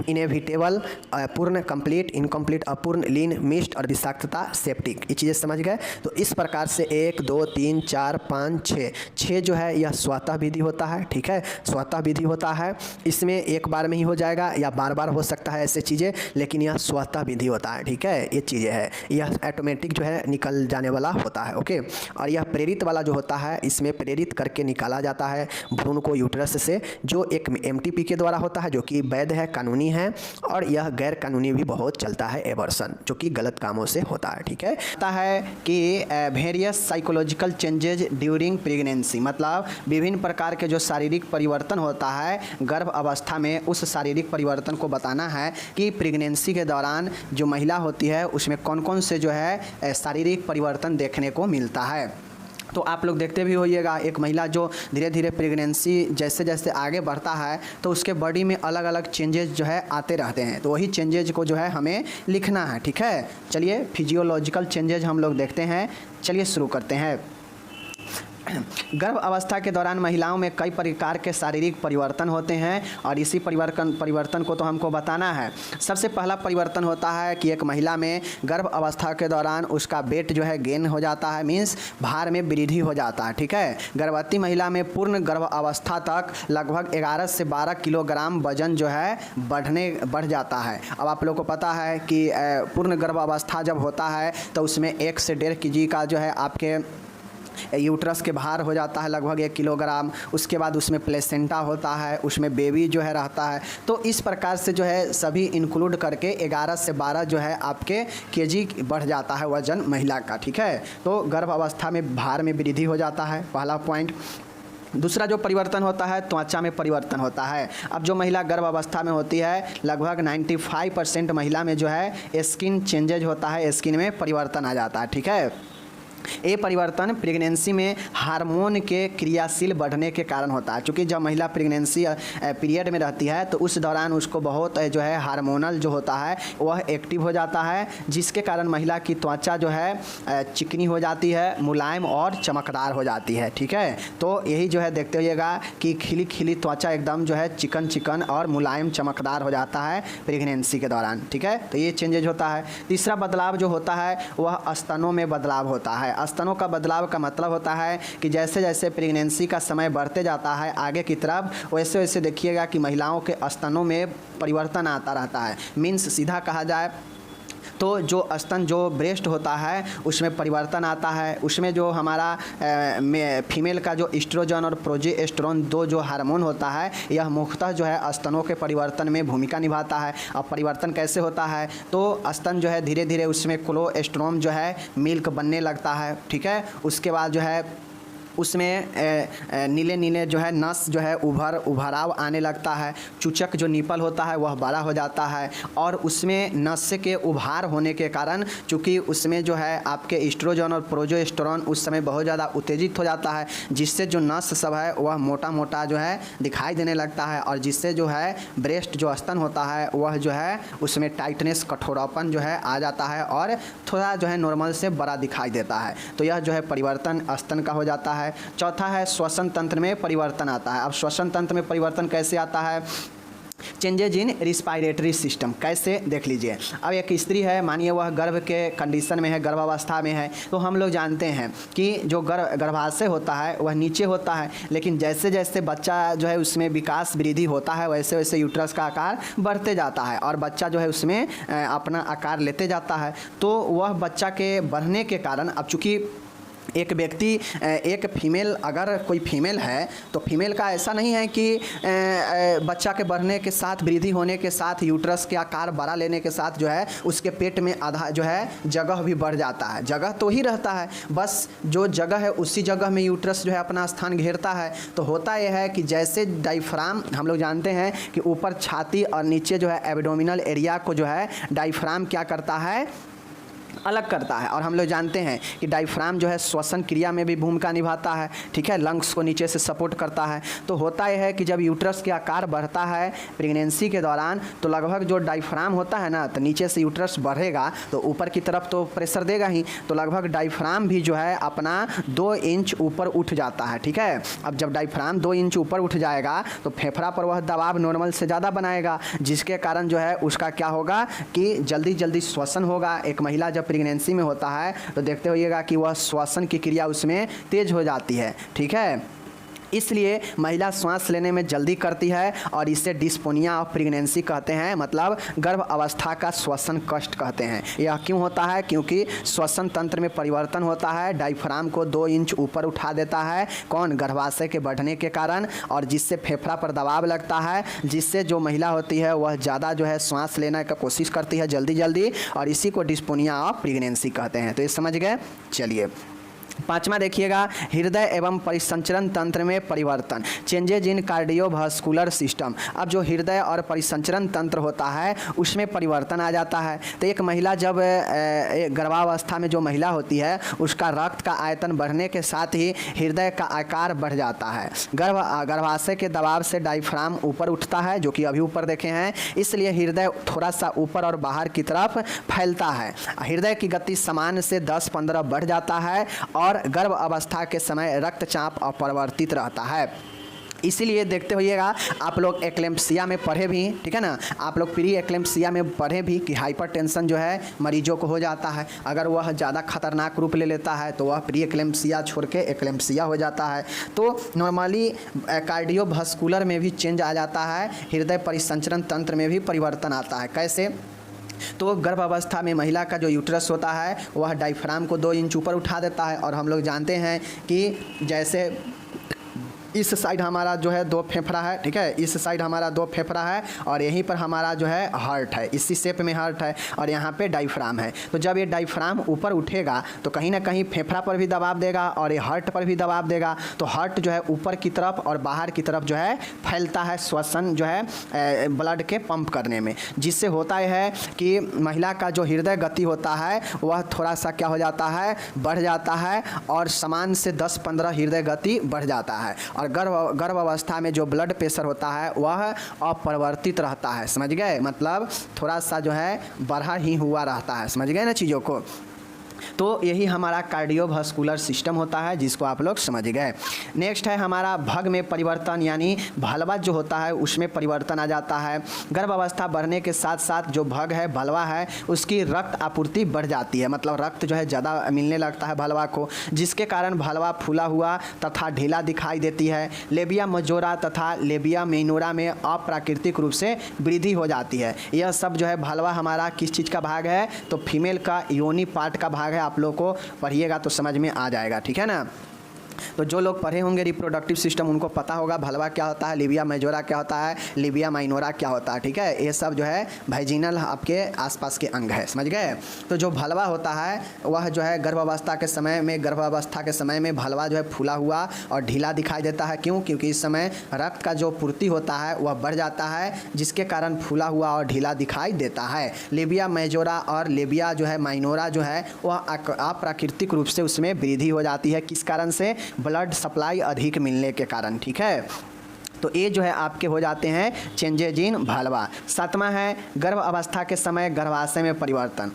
इनएविटेबल, पूर्ण, कंप्लीट, इनकम्प्लीट, अपूर्ण, लीन, मिस्ट और विषाक्तता, सेप्टिक। ये चीज़ें समझ गए। तो इस प्रकार से 1 2 3 4 5 6 जो है यह स्वतः विधि होता है, ठीक है, स्वतः विधि होता है। इसमें एक बार में ही हो जाएगा या बार हो सकता है ऐसे चीज़ें, लेकिन यह स्वतः विधि होता है, ठीक है। ये चीज़ें है, यह ऑटोमेटिक जो है निकल जाने वाला होता है, ओके। और यह प्रेरित वाला जो होता है इसमें प्रेरित करके निकाला जाता है भ्रूण को यूट्रस से, जो एक MTP के द्वारा होता है, जो कि वैध है, कानूनी है। और यह गैर कानूनी भी बहुत चलता है एवर्सन, जो कि गलत कामों से होता है, ठीक है। होता है कि various psychological changes during pregnancy, मतलब विभिन्न प्रकार के जो शारीरिक परिवर्तन होता है गर्भ अवस्था में, उस शारीरिक परिवर्तन को बताना है कि प्रेगनेंसी के दौरान जो महिला होती है उसमें कौन कौन से जो है शारीरिक परिवर्तन देखने को मिलता है। तो आप लोग देखते भी होइएगा, एक महिला जो धीरे धीरे प्रेगनेंसी जैसे जैसे आगे बढ़ता है तो उसके बॉडी में अलग अलग चेंजेस जो है आते रहते हैं, तो वही चेंजेज को जो है हमें लिखना है, ठीक है। चलिए फिजियोलॉजिकल चेंजेज हम लोग देखते हैं। चलिए शुरू करते हैं। गर्भ अवस्था के दौरान महिलाओं में कई प्रकार के शारीरिक परिवर्तन होते हैं और इसी परिवर्तन को तो हमको बताना है। सबसे पहला परिवर्तन होता है कि एक महिला में गर्भ अवस्था के दौरान उसका वेट जो है गेन हो जाता है, मीन्स भार में वृद्धि हो जाता है, ठीक है। गर्भवती महिला में पूर्ण गर्भ अवस्था तक लगभग 11 से 12 किलोग्राम वजन जो है बढ़ जाता है। अब आप लोग को पता है कि पूर्ण गर्भ अवस्था जब होता है तो उसमें 1 से 1.5 kg का जो है आपके यूट्रस के बाहर हो जाता है लगभग 1 किलोग्राम। उसके बाद उसमें प्लेसेंटा होता है, उसमें बेबी जो है रहता है। तो इस प्रकार से जो है सभी इंक्लूड करके 11 से 12 जो है आपके केजी बढ़ जाता है वजन महिला का, ठीक है। तो गर्भ अवस्था में भार में वृद्धि हो जाता है, पहला पॉइंट। दूसरा जो परिवर्तन होता है त्वचा में परिवर्तन होता है। अब जो महिला गर्भ अवस्था में होती है लगभग 95% महिला में जो है स्किन चेंजेज होता है, स्किन में परिवर्तन आ जाता है, ठीक है। ये परिवर्तन प्रेगनेंसी में हार्मोन के क्रियाशील बढ़ने के कारण होता है। क्योंकि जब महिला प्रेगनेंसी पीरियड में रहती है तो उस दौरान उसको बहुत जो है हार्मोनल जो होता है वह एक्टिव हो जाता है, जिसके कारण महिला की त्वचा जो है चिकनी हो जाती है, मुलायम और चमकदार हो जाती है, ठीक है। तो यही जो है देखते होइएगा कि खिली खिली त्वचा एकदम जो है चिकन चिकन और मुलायम चमकदार हो जाता है प्रेगनेंसी के दौरान, ठीक है। तो ये चेंजेज होता है। तीसरा बदलाव जो होता है वह स्तनों में बदलाव होता है। स्तनों का बदलाव का मतलब होता है कि जैसे जैसे प्रेगनेंसी का समय बढ़ते जाता है आगे की तरफ, वैसे वैसे देखिएगा कि महिलाओं के स्तनों में परिवर्तन आता रहता है। मीन्स सीधा कहा जाए तो जो स्तन जो ब्रेस्ट होता है उसमें परिवर्तन आता है। उसमें जो हमारा फीमेल का जो एस्ट्रोजन और प्रोजेस्टेरोन दो जो हार्मोन होता है यह मुख्यतः जो है स्तनों के परिवर्तन में भूमिका निभाता है। अब परिवर्तन कैसे होता है तो स्तन जो है धीरे धीरे उसमें कोलोस्ट्रोम जो है मिल्क बनने लगता है, ठीक है। उसके बाद जो है उसमें नीले नीले जो है नस जो है उभराव आने लगता है। चूचक जो निपल होता है वह बड़ा हो जाता है और उसमें नस के उभार होने के कारण चूँकि उसमें जो है आपके एस्ट्रोजन और प्रोजेस्टेरोन उस समय बहुत ज़्यादा उत्तेजित हो जाता है, जिससे जो नस सब है वह मोटा मोटा जो है दिखाई देने लगता है और जिससे जो है ब्रेस्ट जो स्तन होता है वह जो है उसमें टाइटनेस कठोरापन जो है आ जाता है और थोड़ा जो है नॉर्मल से बड़ा दिखाई देता है। तो यह जो है परिवर्तन स्तन का हो जाता है। चौथा है श्वसन तंत्र में परिवर्तन आता है। अब श्वसन तंत्र में परिवर्तन कैसे आता है? Changes in respiratory system. कैसे देख लीजिए, अब एक स्त्री है, मानिए वह गर्भ के कंडीशन में है, गर्भावस्था में है, तो हम लोग जानते हैं कि जो गर्भाशय होता है वह नीचे होता है, लेकिन जैसे जैसे बच्चा जो है उसमें विकास वृद्धि होता है वैसे वैसे यूट्रस का आकार बढ़ते जाता है और बच्चा जो है उसमें अपना आकार लेते जाता है। तो वह बच्चा के बढ़ने के कारण अब चूँकि एक व्यक्ति एक फीमेल अगर कोई फीमेल है तो फीमेल का ऐसा नहीं है कि बच्चा के बढ़ने के साथ वृद्धि होने के साथ यूट्रस के आकार बड़ा लेने के साथ जो है उसके पेट में आधा जो है जगह भी बढ़ जाता है। जगह तो ही रहता है, बस जो जगह है उसी जगह में यूट्रस जो है अपना स्थान घेरता है। तो होता यह है कि जैसे डायफ्राम हम लोग जानते हैं कि ऊपर छाती और नीचे जो है एब्डोमिनल एरिया को जो है डायफ्राम क्या करता है, अलग करता है। और हम लोग जानते हैं कि डायफ्राम जो है श्वसन क्रिया में भी भूमिका निभाता है, ठीक है, लंग्स को नीचे से सपोर्ट करता है। तो होता यह है कि जब यूट्रस के आकार बढ़ता है प्रेगनेंसी के दौरान तो लगभग जो डायफ्राम होता है ना, तो नीचे से यूट्रस बढ़ेगा तो ऊपर की तरफ तो प्रेशर देगा ही, तो लगभग डायफ्राम भी जो है अपना 2 इंच ऊपर उठ जाता है, ठीक है। अब जब डायफ्राम 2 इंच ऊपर उठ जाएगा तो फेफड़ा पर वह दबाव नॉर्मल से ज़्यादा बनाएगा, जिसके कारण जो है उसका क्या होगा कि जल्दी जल्दी श्वसन होगा। एक महिला जब प्रेगनेंसी में होता है तो देखते होइएगा कि वह श्वसन की क्रिया उसमें तेज हो जाती है, ठीक है। इसलिए महिला श्वास लेने में जल्दी करती है और इसे डिस्पोनिया ऑफ प्रेगनेंसी कहते हैं, मतलब गर्भ अवस्था का श्वसन कष्ट कहते हैं। यह क्यों होता है? क्योंकि श्वसन तंत्र में परिवर्तन होता है, डायफ्राम को 2 इंच ऊपर उठा देता है, कौन? गर्भाशय के बढ़ने के कारण, और जिससे फेफड़ा पर दबाव लगता है, जिससे जो महिला होती है वह ज़्यादा जो है श्वास लेने का कोशिश करती है जल्दी जल्दी, और इसी को डिस्पोनिया ऑफ प्रेगनेंसी कहते हैं। तो ये समझ गए। चलिए 5वां देखिएगा, हृदय एवं परिसंचरण तंत्र में परिवर्तन, चेंजेज इन कार्डियोवास्कुलर सिस्टम। अब जो हृदय और परिसंचरण तंत्र होता है उसमें परिवर्तन आ जाता है। तो एक महिला जब गर्भावस्था में जो महिला होती है उसका रक्त का आयतन बढ़ने के साथ ही हृदय का आकार बढ़ जाता है। गर्भाशय के दबाव से डायफ्राम ऊपर उठता है, जो कि अभी ऊपर देखे हैं, इसलिए हृदय थोड़ा सा ऊपर और बाहर की तरफ फैलता है। हृदय की गति सामान्य से 10-15 बढ़ जाता है और गर्भ अवस्था के समय रक्तचाप अपरिवर्तित रहता है। इसीलिए देखते होइएगा आप लोग एक्लेम्पसिया में पढ़े भी, ठीक है ना, आप लोग प्री एक्लेम्पसिया में पढ़े भी कि हाइपरटेंशन जो है मरीजों को हो जाता है। अगर वह ज़्यादा खतरनाक रूप ले लेता है तो वह प्री एक्लेम्पसिया छोड़ के एक्लेम्पसिया हो जाता है। तो नॉर्मली कार्डियोवास्कुलर में भी चेंज आ जाता है, हृदय परिसंचरण तंत्र में भी परिवर्तन आता है। कैसे? तो गर्भावस्था में महिला का जो यूट्रस होता है वह डायफ्राम को 2 इंच ऊपर उठा देता है। और हम लोग जानते हैं कि जैसे इस साइड हमारा जो है 2 फेफड़ा है, ठीक है, इस साइड हमारा 2 फेफड़ा है और यहीं पर हमारा जो है हार्ट है, इसी शेप में हार्ट है और यहाँ पे डायफ्राम है। तो जब ये डायफ्राम ऊपर उठेगा तो कहीं ना कहीं फेफड़ा पर भी दबाव देगा और ये हार्ट पर भी दबाव देगा। तो हार्ट जो है ऊपर की तरफ और बाहर की तरफ जो है फैलता है, श्वसन जो है ब्लड के पंप करने में, जिससे होता है कि महिला का जो हृदय गति होता है वह थोड़ा सा क्या हो जाता है, बढ़ जाता है और समान से 10-15 हृदय गति बढ़ जाता है। और गर्भ अवस्था में जो ब्लड प्रेशर होता है वह अपरिवर्तित रहता है, समझ गए, मतलब थोड़ा सा जो है बढ़ा ही हुआ रहता है, समझ गए ना चीज़ों को। तो यही हमारा कार्डियोवास्कुलर सिस्टम होता है जिसको आप लोग समझ गए। नेक्स्ट है हमारा भग में परिवर्तन, यानी भलवा जो होता है उसमें परिवर्तन आ जाता है। गर्भ अवस्था बढ़ने के साथ साथ जो भग है, भलवा है, उसकी रक्त आपूर्ति बढ़ जाती है, मतलब रक्त जो है ज़्यादा मिलने लगता है भलवा को, जिसके कारण भलवा फूला हुआ तथा ढीला दिखाई देती है। लेबिया मजोरा तथा लेबिया मेनोरा में अप्राकृतिक रूप से वृद्धि हो जाती है। यह सब जो है भलवा हमारा किस चीज़ का भाग है, तो फीमेल का योनि पार्ट का भाग है। आप लोग को पढ़िएगा तो समझ में आ जाएगा, ठीक है ना। तो जो लोग पढ़े होंगे रिप्रोडक्टिव सिस्टम उनको पता होगा भलवा क्या होता है, लिबिया मेजोरा क्या होता है, लिबिया माइनोरा क्या होता है, ठीक है। ये सब जो है वाजिनल आपके आसपास के अंग है, समझ गए। तो जो भलवा होता है वह जो है गर्भावस्था के समय में भलवा जो है फूला हुआ और ढीला दिखाई देता है। क्यों? क्योंकि इस समय रक्त का जो पूर्ति होता है वह बढ़ जाता है, जिसके कारण फूला हुआ और ढीला दिखाई देता है। लिबिया मेजोरा और लिबिया जो है माइनोरा जो है वह अप्राकृतिक रूप से उसमें वृद्धि हो जाती है। किस कारण से? ब्लड सप्लाई अधिक मिलने के कारण, ठीक है। तो ये जो है आपके हो जाते हैं चेंजेज इन भलवा। 7वां है गर्भ अवस्था के समय गर्भाशय में परिवर्तन।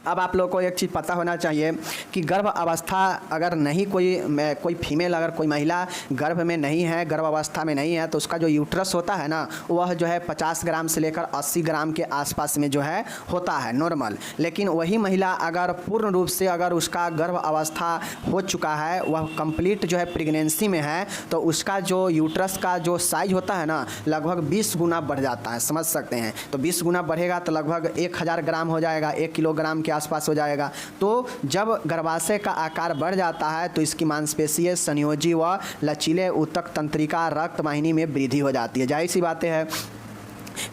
अब आप लोगों को एक चीज़ पता होना चाहिए कि गर्भ अवस्था अगर नहीं कोई फीमेल, अगर कोई महिला गर्भ में नहीं है, गर्भ अवस्था में नहीं है, तो उसका जो यूट्रस होता है ना वह जो है 50 ग्राम से लेकर 80 ग्राम के आसपास में जो है होता है नॉर्मल। लेकिन वही महिला अगर पूर्ण रूप से अगर उसका गर्भ अवस्था हो चुका है, वह कंप्लीट जो है प्रेगनेंसी में है, तो उसका जो यूट्रस का जो साइज होता है ना लगभग 20 गुना बढ़ जाता है, समझ सकते हैं। तो 20 गुना बढ़ेगा तो लगभग 1000 ग्राम हो जाएगा, 1 किलोग्राम के आसपास हो जाएगा। तो जब गर्भाशय का आकार बढ़ जाता है तो इसकी मांसपेशीय, संयोजी व लचीले ऊतक तंत्रिका रक्त वाहिनी में वृद्धि हो जाती है। जाहिर सी बातें है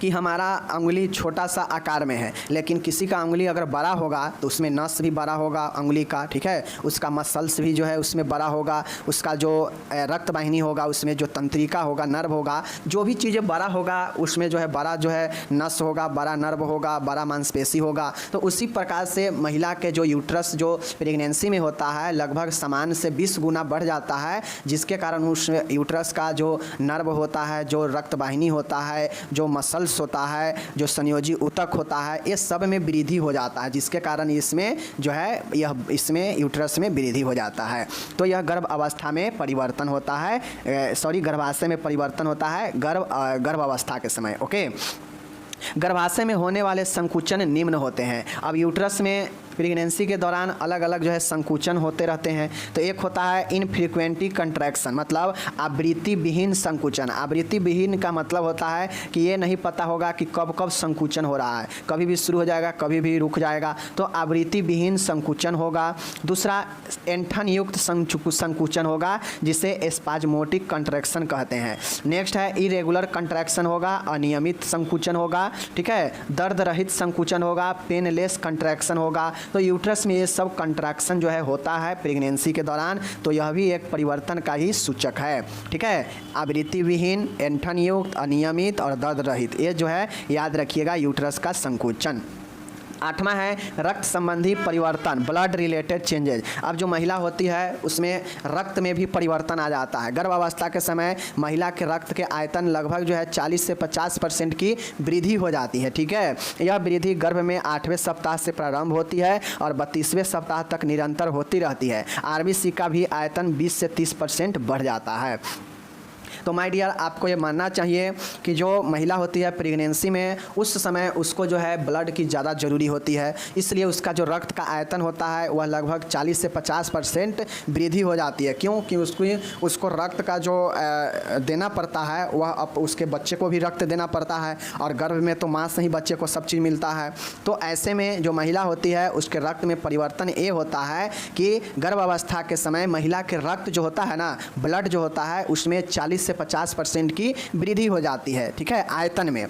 कि हमारा अंगुली छोटा सा आकार में है, लेकिन किसी का अंगुली अगर बड़ा होगा तो उसमें नस भी बड़ा होगा अंगुली का, ठीक है, उसका मसल्स भी जो है उसमें बड़ा होगा, उसका जो रक्त वाहिनी होगा उसमें जो तंत्रिका होगा, नर्व होगा, जो भी चीज़ें बड़ा होगा उसमें जो है बड़ा जो है नस होगा, बड़ा नर्व होगा, बड़ा मांसपेशी होगा। तो उसी प्रकार से महिला के जो यूट्रस जो प्रेगनेंसी में होता है लगभग समान से 20 गुना बढ़ जाता है, जिसके कारण उस यूट्रस का जो नर्व होता है, जो रक्त वाहिनी होता है, जो मसल्स होता है, जो संयोजी ऊतक होता है, ये सब में वृद्धि हो जाता है, जिसके कारण इसमें जो है इसमें यूट्रस में वृद्धि हो जाता है। तो यह गर्भ अवस्था में परिवर्तन होता है, गर्भाशय में परिवर्तन होता है गर्भ अवस्था के समय। ओके, गर्भाशय में होने वाले संकुचन निम्न होते हैं। अब यूट्रस में प्रेगनेंसी के दौरान अलग अलग जो है संकुचन होते रहते हैं। तो एक होता है इनफ्रीक्वेंटली कंट्रैक्शन, मतलब आवृत्ति विहीन संकुचन। आवृत्ति विहीन का मतलब होता है कि ये नहीं पता होगा कि कब कब संकुचन हो रहा है, कभी भी शुरू हो जाएगा, कभी भी रुक जाएगा, तो आवृत्ति विहीन संकुचन होगा। दूसरा ऐंठन युक्त संकुचन होगा, जिसे स्पाज्मोटिक कंट्रैक्शन कहते हैं। नेक्स्ट है इरेगुलर कंट्रैक्शन होगा, अनियमित संकुचन होगा, ठीक है, दर्द रहित संकुचन होगा, पेनलेस कंट्रैक्शन होगा। तो यूट्रस में ये सब कंट्रैक्शन जो है होता है प्रेगनेंसी के दौरान, तो यह भी एक परिवर्तन का ही सूचक है, ठीक है। आवृत्ति विहीन, ऐंठन युक्त, अनियमित और दर्द रहित, ये जो है याद रखिएगा यूट्रस का संकुचन। 8वां है रक्त संबंधी परिवर्तन, ब्लड रिलेटेड चेंजेज। अब जो महिला होती है उसमें रक्त में भी परिवर्तन आ जाता है। गर्भावस्था के समय महिला के रक्त के आयतन लगभग जो है 40 से 50% की वृद्धि हो जाती है, ठीक है। यह वृद्धि गर्भ में 8वें सप्ताह से प्रारंभ होती है और 32वें सप्ताह तक निरंतर होती रहती है। आरबीसी का भी आयतन 20 से 30% बढ़ जाता है। तो माय डियर, आपको ये मानना चाहिए कि जो महिला होती है प्रेगनेंसी में, उस समय उसको जो है ब्लड की ज़्यादा ज़रूरी होती है, इसलिए उसका जो रक्त का आयतन होता है वह लगभग 40 से 50% वृद्धि हो जाती है। क्यों? कि उसको रक्त का जो देना पड़ता है वह अब उसके बच्चे को भी रक्त देना पड़ता है, और गर्भ में तो माँ से ही बच्चे को सब चीज़ मिलता है। तो ऐसे में जो महिला होती है उसके रक्त में परिवर्तन ये होता है कि गर्भ अवस्था के समय महिला के रक्त जो होता है ना, ब्लड जो होता है, उसमें 40 से 50% की वृद्धि हो जाती है। ठीक है, आयतन में।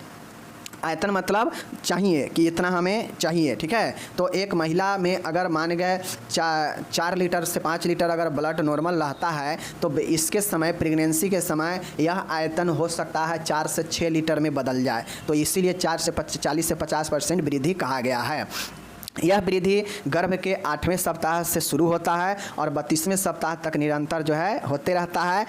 आयतन मतलब चाहिए कि इतना हमें चाहिए। ठीक है, तो एक महिला में अगर मान गए 4 लीटर से 5 लीटर अगर ब्लड नॉर्मल रहता है, तो इसके समय प्रेगनेंसी के समय यह आयतन हो सकता है 4 से 6 लीटर में बदल जाए। तो इसीलिए 40 से 50% वृद्धि कहा गया है। यह वृद्धि गर्भ के 8वें सप्ताह से शुरू होता है और 32वें सप्ताह तक निरंतर जो है होते रहता है।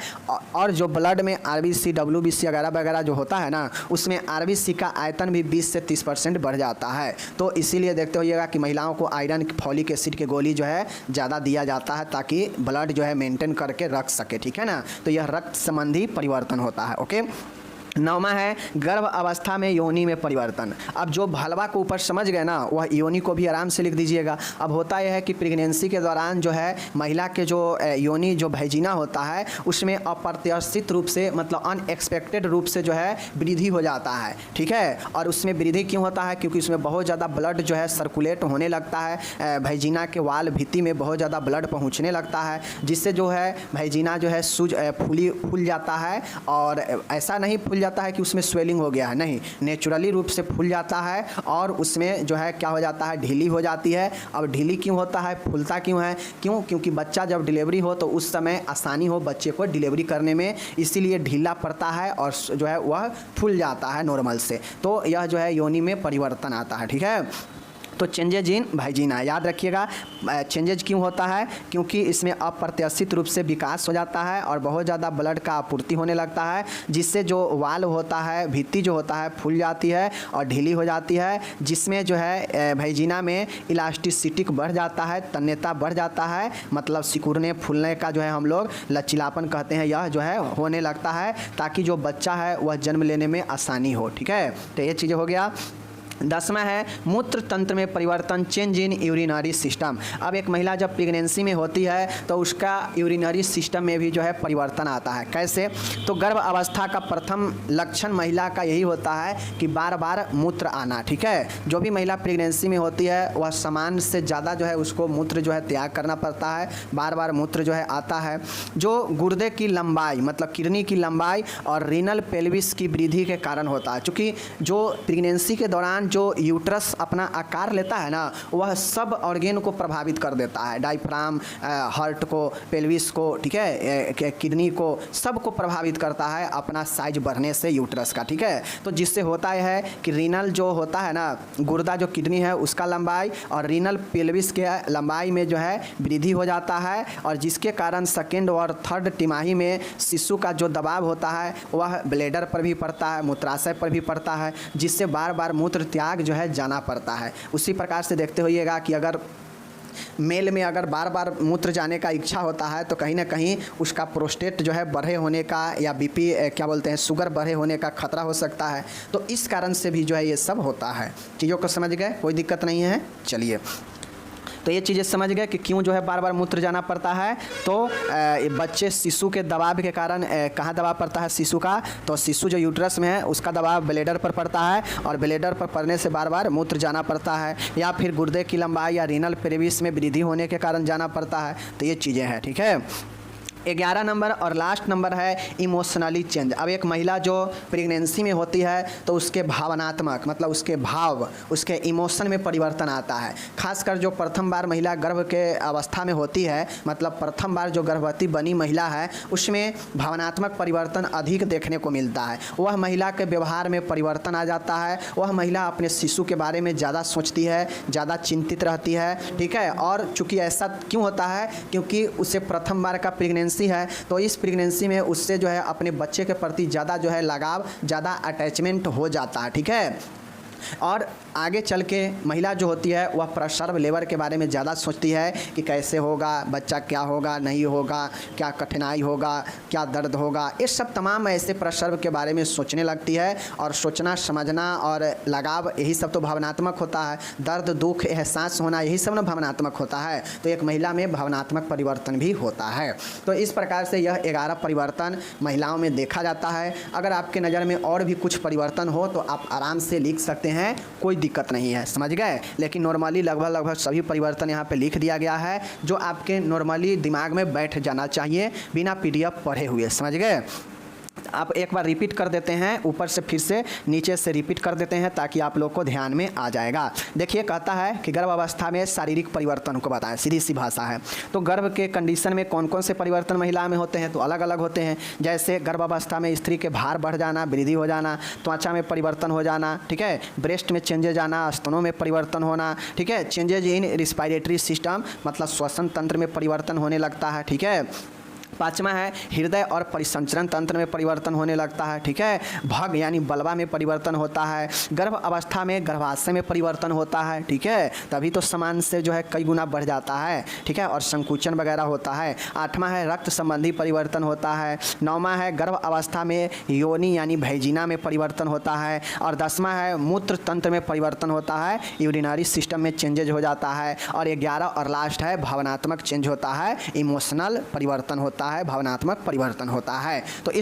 और जो ब्लड में आरबीसी, डब्ल्यूबीसी वगैरह वगैरह जो होता है ना, उसमें आरबीसी का आयतन भी 20 से 30% बढ़ जाता है। तो इसीलिए देखते होइएगा कि महिलाओं को आयरन, फॉलिक एसिड की गोली जो है ज़्यादा दिया जाता है, ताकि ब्लड जो है मेंटेन करके रख सके। ठीक है ना, तो यह रक्त संबंधी परिवर्तन होता है। ओके, 9वां है गर्भ अवस्था में योनि में परिवर्तन। अब जो हलवा को ऊपर समझ गए ना, वह योनि को भी आराम से लिख दीजिएगा। अब होता यह है कि प्रेगनेंसी के दौरान जो है महिला के जो योनि जो वैजिना होता है, उसमें अप्रत्याशित रूप से, मतलब अनएक्सपेक्टेड रूप से जो है वृद्धि हो जाता है। ठीक है, और उसमें वृद्धि क्यों होता है? क्योंकि उसमें बहुत ज़्यादा ब्लड जो है सर्कुलेट होने लगता है, वैजिना के वाल भित्ति में बहुत ज़्यादा ब्लड पहुँचने लगता है, जिससे जो है वैजिना जो है फूल जाता है। और ऐसा नहीं फूल जाता है कि उसमें स्वेलिंग हो गया है, नहीं, नेचुरली रूप से फूल जाता है और उसमें जो है क्या हो जाता है, ढीली हो जाती है। अब ढीली क्यों होता है, फूलता क्यों है? क्योंकि बच्चा जब डिलीवरी हो तो उस समय आसानी हो बच्चे को डिलीवरी करने में, इसीलिए ढीला पड़ता है और जो है वह फूल जाता है नॉर्मल से। तो यह जो है योनि में परिवर्तन आता है। ठीक है, तो चेंजेज इन वैजिना याद रखिएगा। चेंजेज क्यों होता है? क्योंकि इसमें अप्रत्याशित रूप से विकास हो जाता है और बहुत ज़्यादा ब्लड का आपूर्ति होने लगता है, जिससे जो वाल होता है, भित्ति जो होता है, फूल जाती है और ढीली हो जाती है, जिसमें जो है वैजिना में इलास्टिसिटी बढ़ जाता है, तन्यता बढ़ जाता है, मतलब सिकुड़ने फूलने का जो है हम लोग लचीलापन कहते हैं, यह जो है होने लगता है, ताकि जो बच्चा है वह जन्म लेने में आसानी हो। ठीक है, तो ये चीज़ें हो गया। 10वां है मूत्र तंत्र में परिवर्तन, चेंज इन यूरिनरी सिस्टम। अब एक महिला जब प्रेगनेंसी में होती है तो उसका यूरिनरी सिस्टम में भी जो है परिवर्तन आता है। कैसे? तो गर्भ अवस्था का प्रथम लक्षण महिला का यही होता है कि बार बार मूत्र आना। ठीक है, जो भी महिला प्रेगनेंसी में होती है वह सामान्य से ज़्यादा जो है उसको मूत्र जो है त्याग करना पड़ता है, बार बार मूत्र जो है आता है। जो गुर्दे की लंबाई, मतलब किडनी की लंबाई और रीनल पेल्विस की वृद्धि के कारण होता है। चूँकि जो प्रेगनेंसी के दौरान जो यूट्रस अपना आकार लेता है ना, वह सब ऑर्गेन को प्रभावित कर देता है, डायफ्राम, हार्ट को, पेल्विस को, ठीक है, किडनी को, सब को प्रभावित करता है अपना साइज बढ़ने से यूट्रस का। ठीक है, तो जिससे होता है कि रीनल जो होता है ना, गुर्दा जो किडनी है उसका लंबाई और रीनल पेल्विस के लंबाई में जो है वृद्धि हो जाता है, और जिसके कारण सेकेंड और थर्ड तिमाही में शिशु का जो दबाव होता है वह ब्लेडर पर भी पड़ता है, मूत्राशय पर भी पड़ता है, जिससे बार बार मूत्र त्याग जो है जाना पड़ता है। उसी प्रकार से देखते होइएगा कि अगर मेल में अगर बार बार मूत्र जाने का इच्छा होता है तो कहीं ना कहीं उसका प्रोस्टेट जो है बढ़े होने का, या बीपी क्या बोलते हैं, शुगर बढ़े होने का खतरा हो सकता है। तो इस कारण से भी जो है ये सब होता है। चीज़ों को समझ गए? कोई दिक्कत नहीं है। चलिए, तो ये चीज़ें समझ गए कि क्यों जो है बार बार मूत्र जाना पड़ता है। तो बच्चे शिशु के दबाव के कारण कहाँ दबाव पड़ता है शिशु का? तो शिशु जो यूट्रस में है उसका दबाव ब्लेडर पर पड़ता है, और ब्लेडर पर पड़ने से बार बार मूत्र जाना पड़ता है, या फिर गुर्दे की लंबाई या रीनल पेल्विस में वृद्धि होने के कारण जाना पड़ता है। तो ये चीज़ें हैं। ठीक है, 11 नंबर और लास्ट नंबर है इमोशनली चेंज। अब एक महिला जो प्रेगनेंसी में होती है तो उसके भावनात्मक, मतलब उसके भाव, उसके इमोशन में परिवर्तन आता है। खासकर जो प्रथम बार महिला गर्भ के अवस्था में होती है, मतलब प्रथम बार जो गर्भवती बनी महिला है, उसमें भावनात्मक परिवर्तन अधिक देखने को मिलता है। वह महिला के व्यवहार में परिवर्तन आ जाता है, वह महिला अपने शिशु के बारे में ज़्यादा सोचती है, ज़्यादा चिंतित रहती है। ठीक है, और चूँकि ऐसा क्यों होता है? क्योंकि उसे प्रथम बार का प्रेगनेंसी है, तो इस प्रेगनेंसी में उससे जो है अपने बच्चे के प्रति ज़्यादा जो है लगाव, ज़्यादा अटैचमेंट हो जाता है। ठीक है, और आगे चल के महिला जो होती है वह प्रसव लेबर के बारे में ज़्यादा सोचती है कि कैसे होगा, बच्चा क्या होगा, नहीं होगा, क्या कठिनाई होगा, क्या दर्द होगा, ये सब तमाम ऐसे प्रसव के बारे में सोचने लगती है। और सोचना, समझना और लगाव, यही सब तो भावनात्मक होता है। दर्द, दुख, एहसास होना, यही सब ना भावनात्मक होता है। तो एक महिला में भावनात्मक परिवर्तन भी होता है। तो इस प्रकार से यह 11 परिवर्तन महिलाओं में देखा जाता है। अगर आपके नज़र में और भी कुछ परिवर्तन हो तो आप आराम से लिख सकते हैं, कोई दिक्कत नहीं है, समझ गए। लेकिन नॉर्मली लगभग सभी परिवर्तन यहाँ पे लिख दिया गया है जो आपके नॉर्मली दिमाग में बैठ जाना चाहिए बिना PDF पढ़े हुए, समझ गए। आप एक बार रिपीट कर देते हैं, ऊपर से फिर से नीचे से रिपीट कर देते हैं ताकि आप लोग को ध्यान में आ जाएगा। देखिए, कहता है कि गर्भ अवस्था में शारीरिक परिवर्तन को बताएं, सीधी सी भाषा है। तो गर्भ के कंडीशन में कौन कौन से परिवर्तन महिला में होते हैं, तो अलग अलग होते हैं। जैसे गर्भ अवस्था में स्त्री के भार बढ़ जाना, वृद्धि हो जाना, त्वचा में परिवर्तन हो जाना, ठीक है, ब्रेस्ट में चेंजेज आना, स्तनों में परिवर्तन होना, ठीक है, चेंजेज इन रिस्पायरेटरी सिस्टम मतलब श्वसन तंत्र में परिवर्तन होने लगता है, ठीक है। 5वां है हृदय और परिसंचरण तंत्र में परिवर्तन होने लगता है, ठीक है। भग यानी बलवा में परिवर्तन होता है। गर्भ अवस्था में गर्भाशय में परिवर्तन होता है, ठीक है, तभी तो समान से जो है कई गुना बढ़ जाता है, ठीक है, और संकुचन वगैरह होता है। 8वां है रक्त संबंधी परिवर्तन होता है। 9वां है गर्भ अवस्था में योनि यानी भैजिना में परिवर्तन होता है। और 10वां है मूत्र तंत्र में परिवर्तन होता है, यूरिनरी सिस्टम में चेंजेज हो जाता है। और 11 और लास्ट है भावनात्मक चेंज होता है, इमोशनल परिवर्तन होता है, भावनात्मक परिवर्तन होता है। तो इस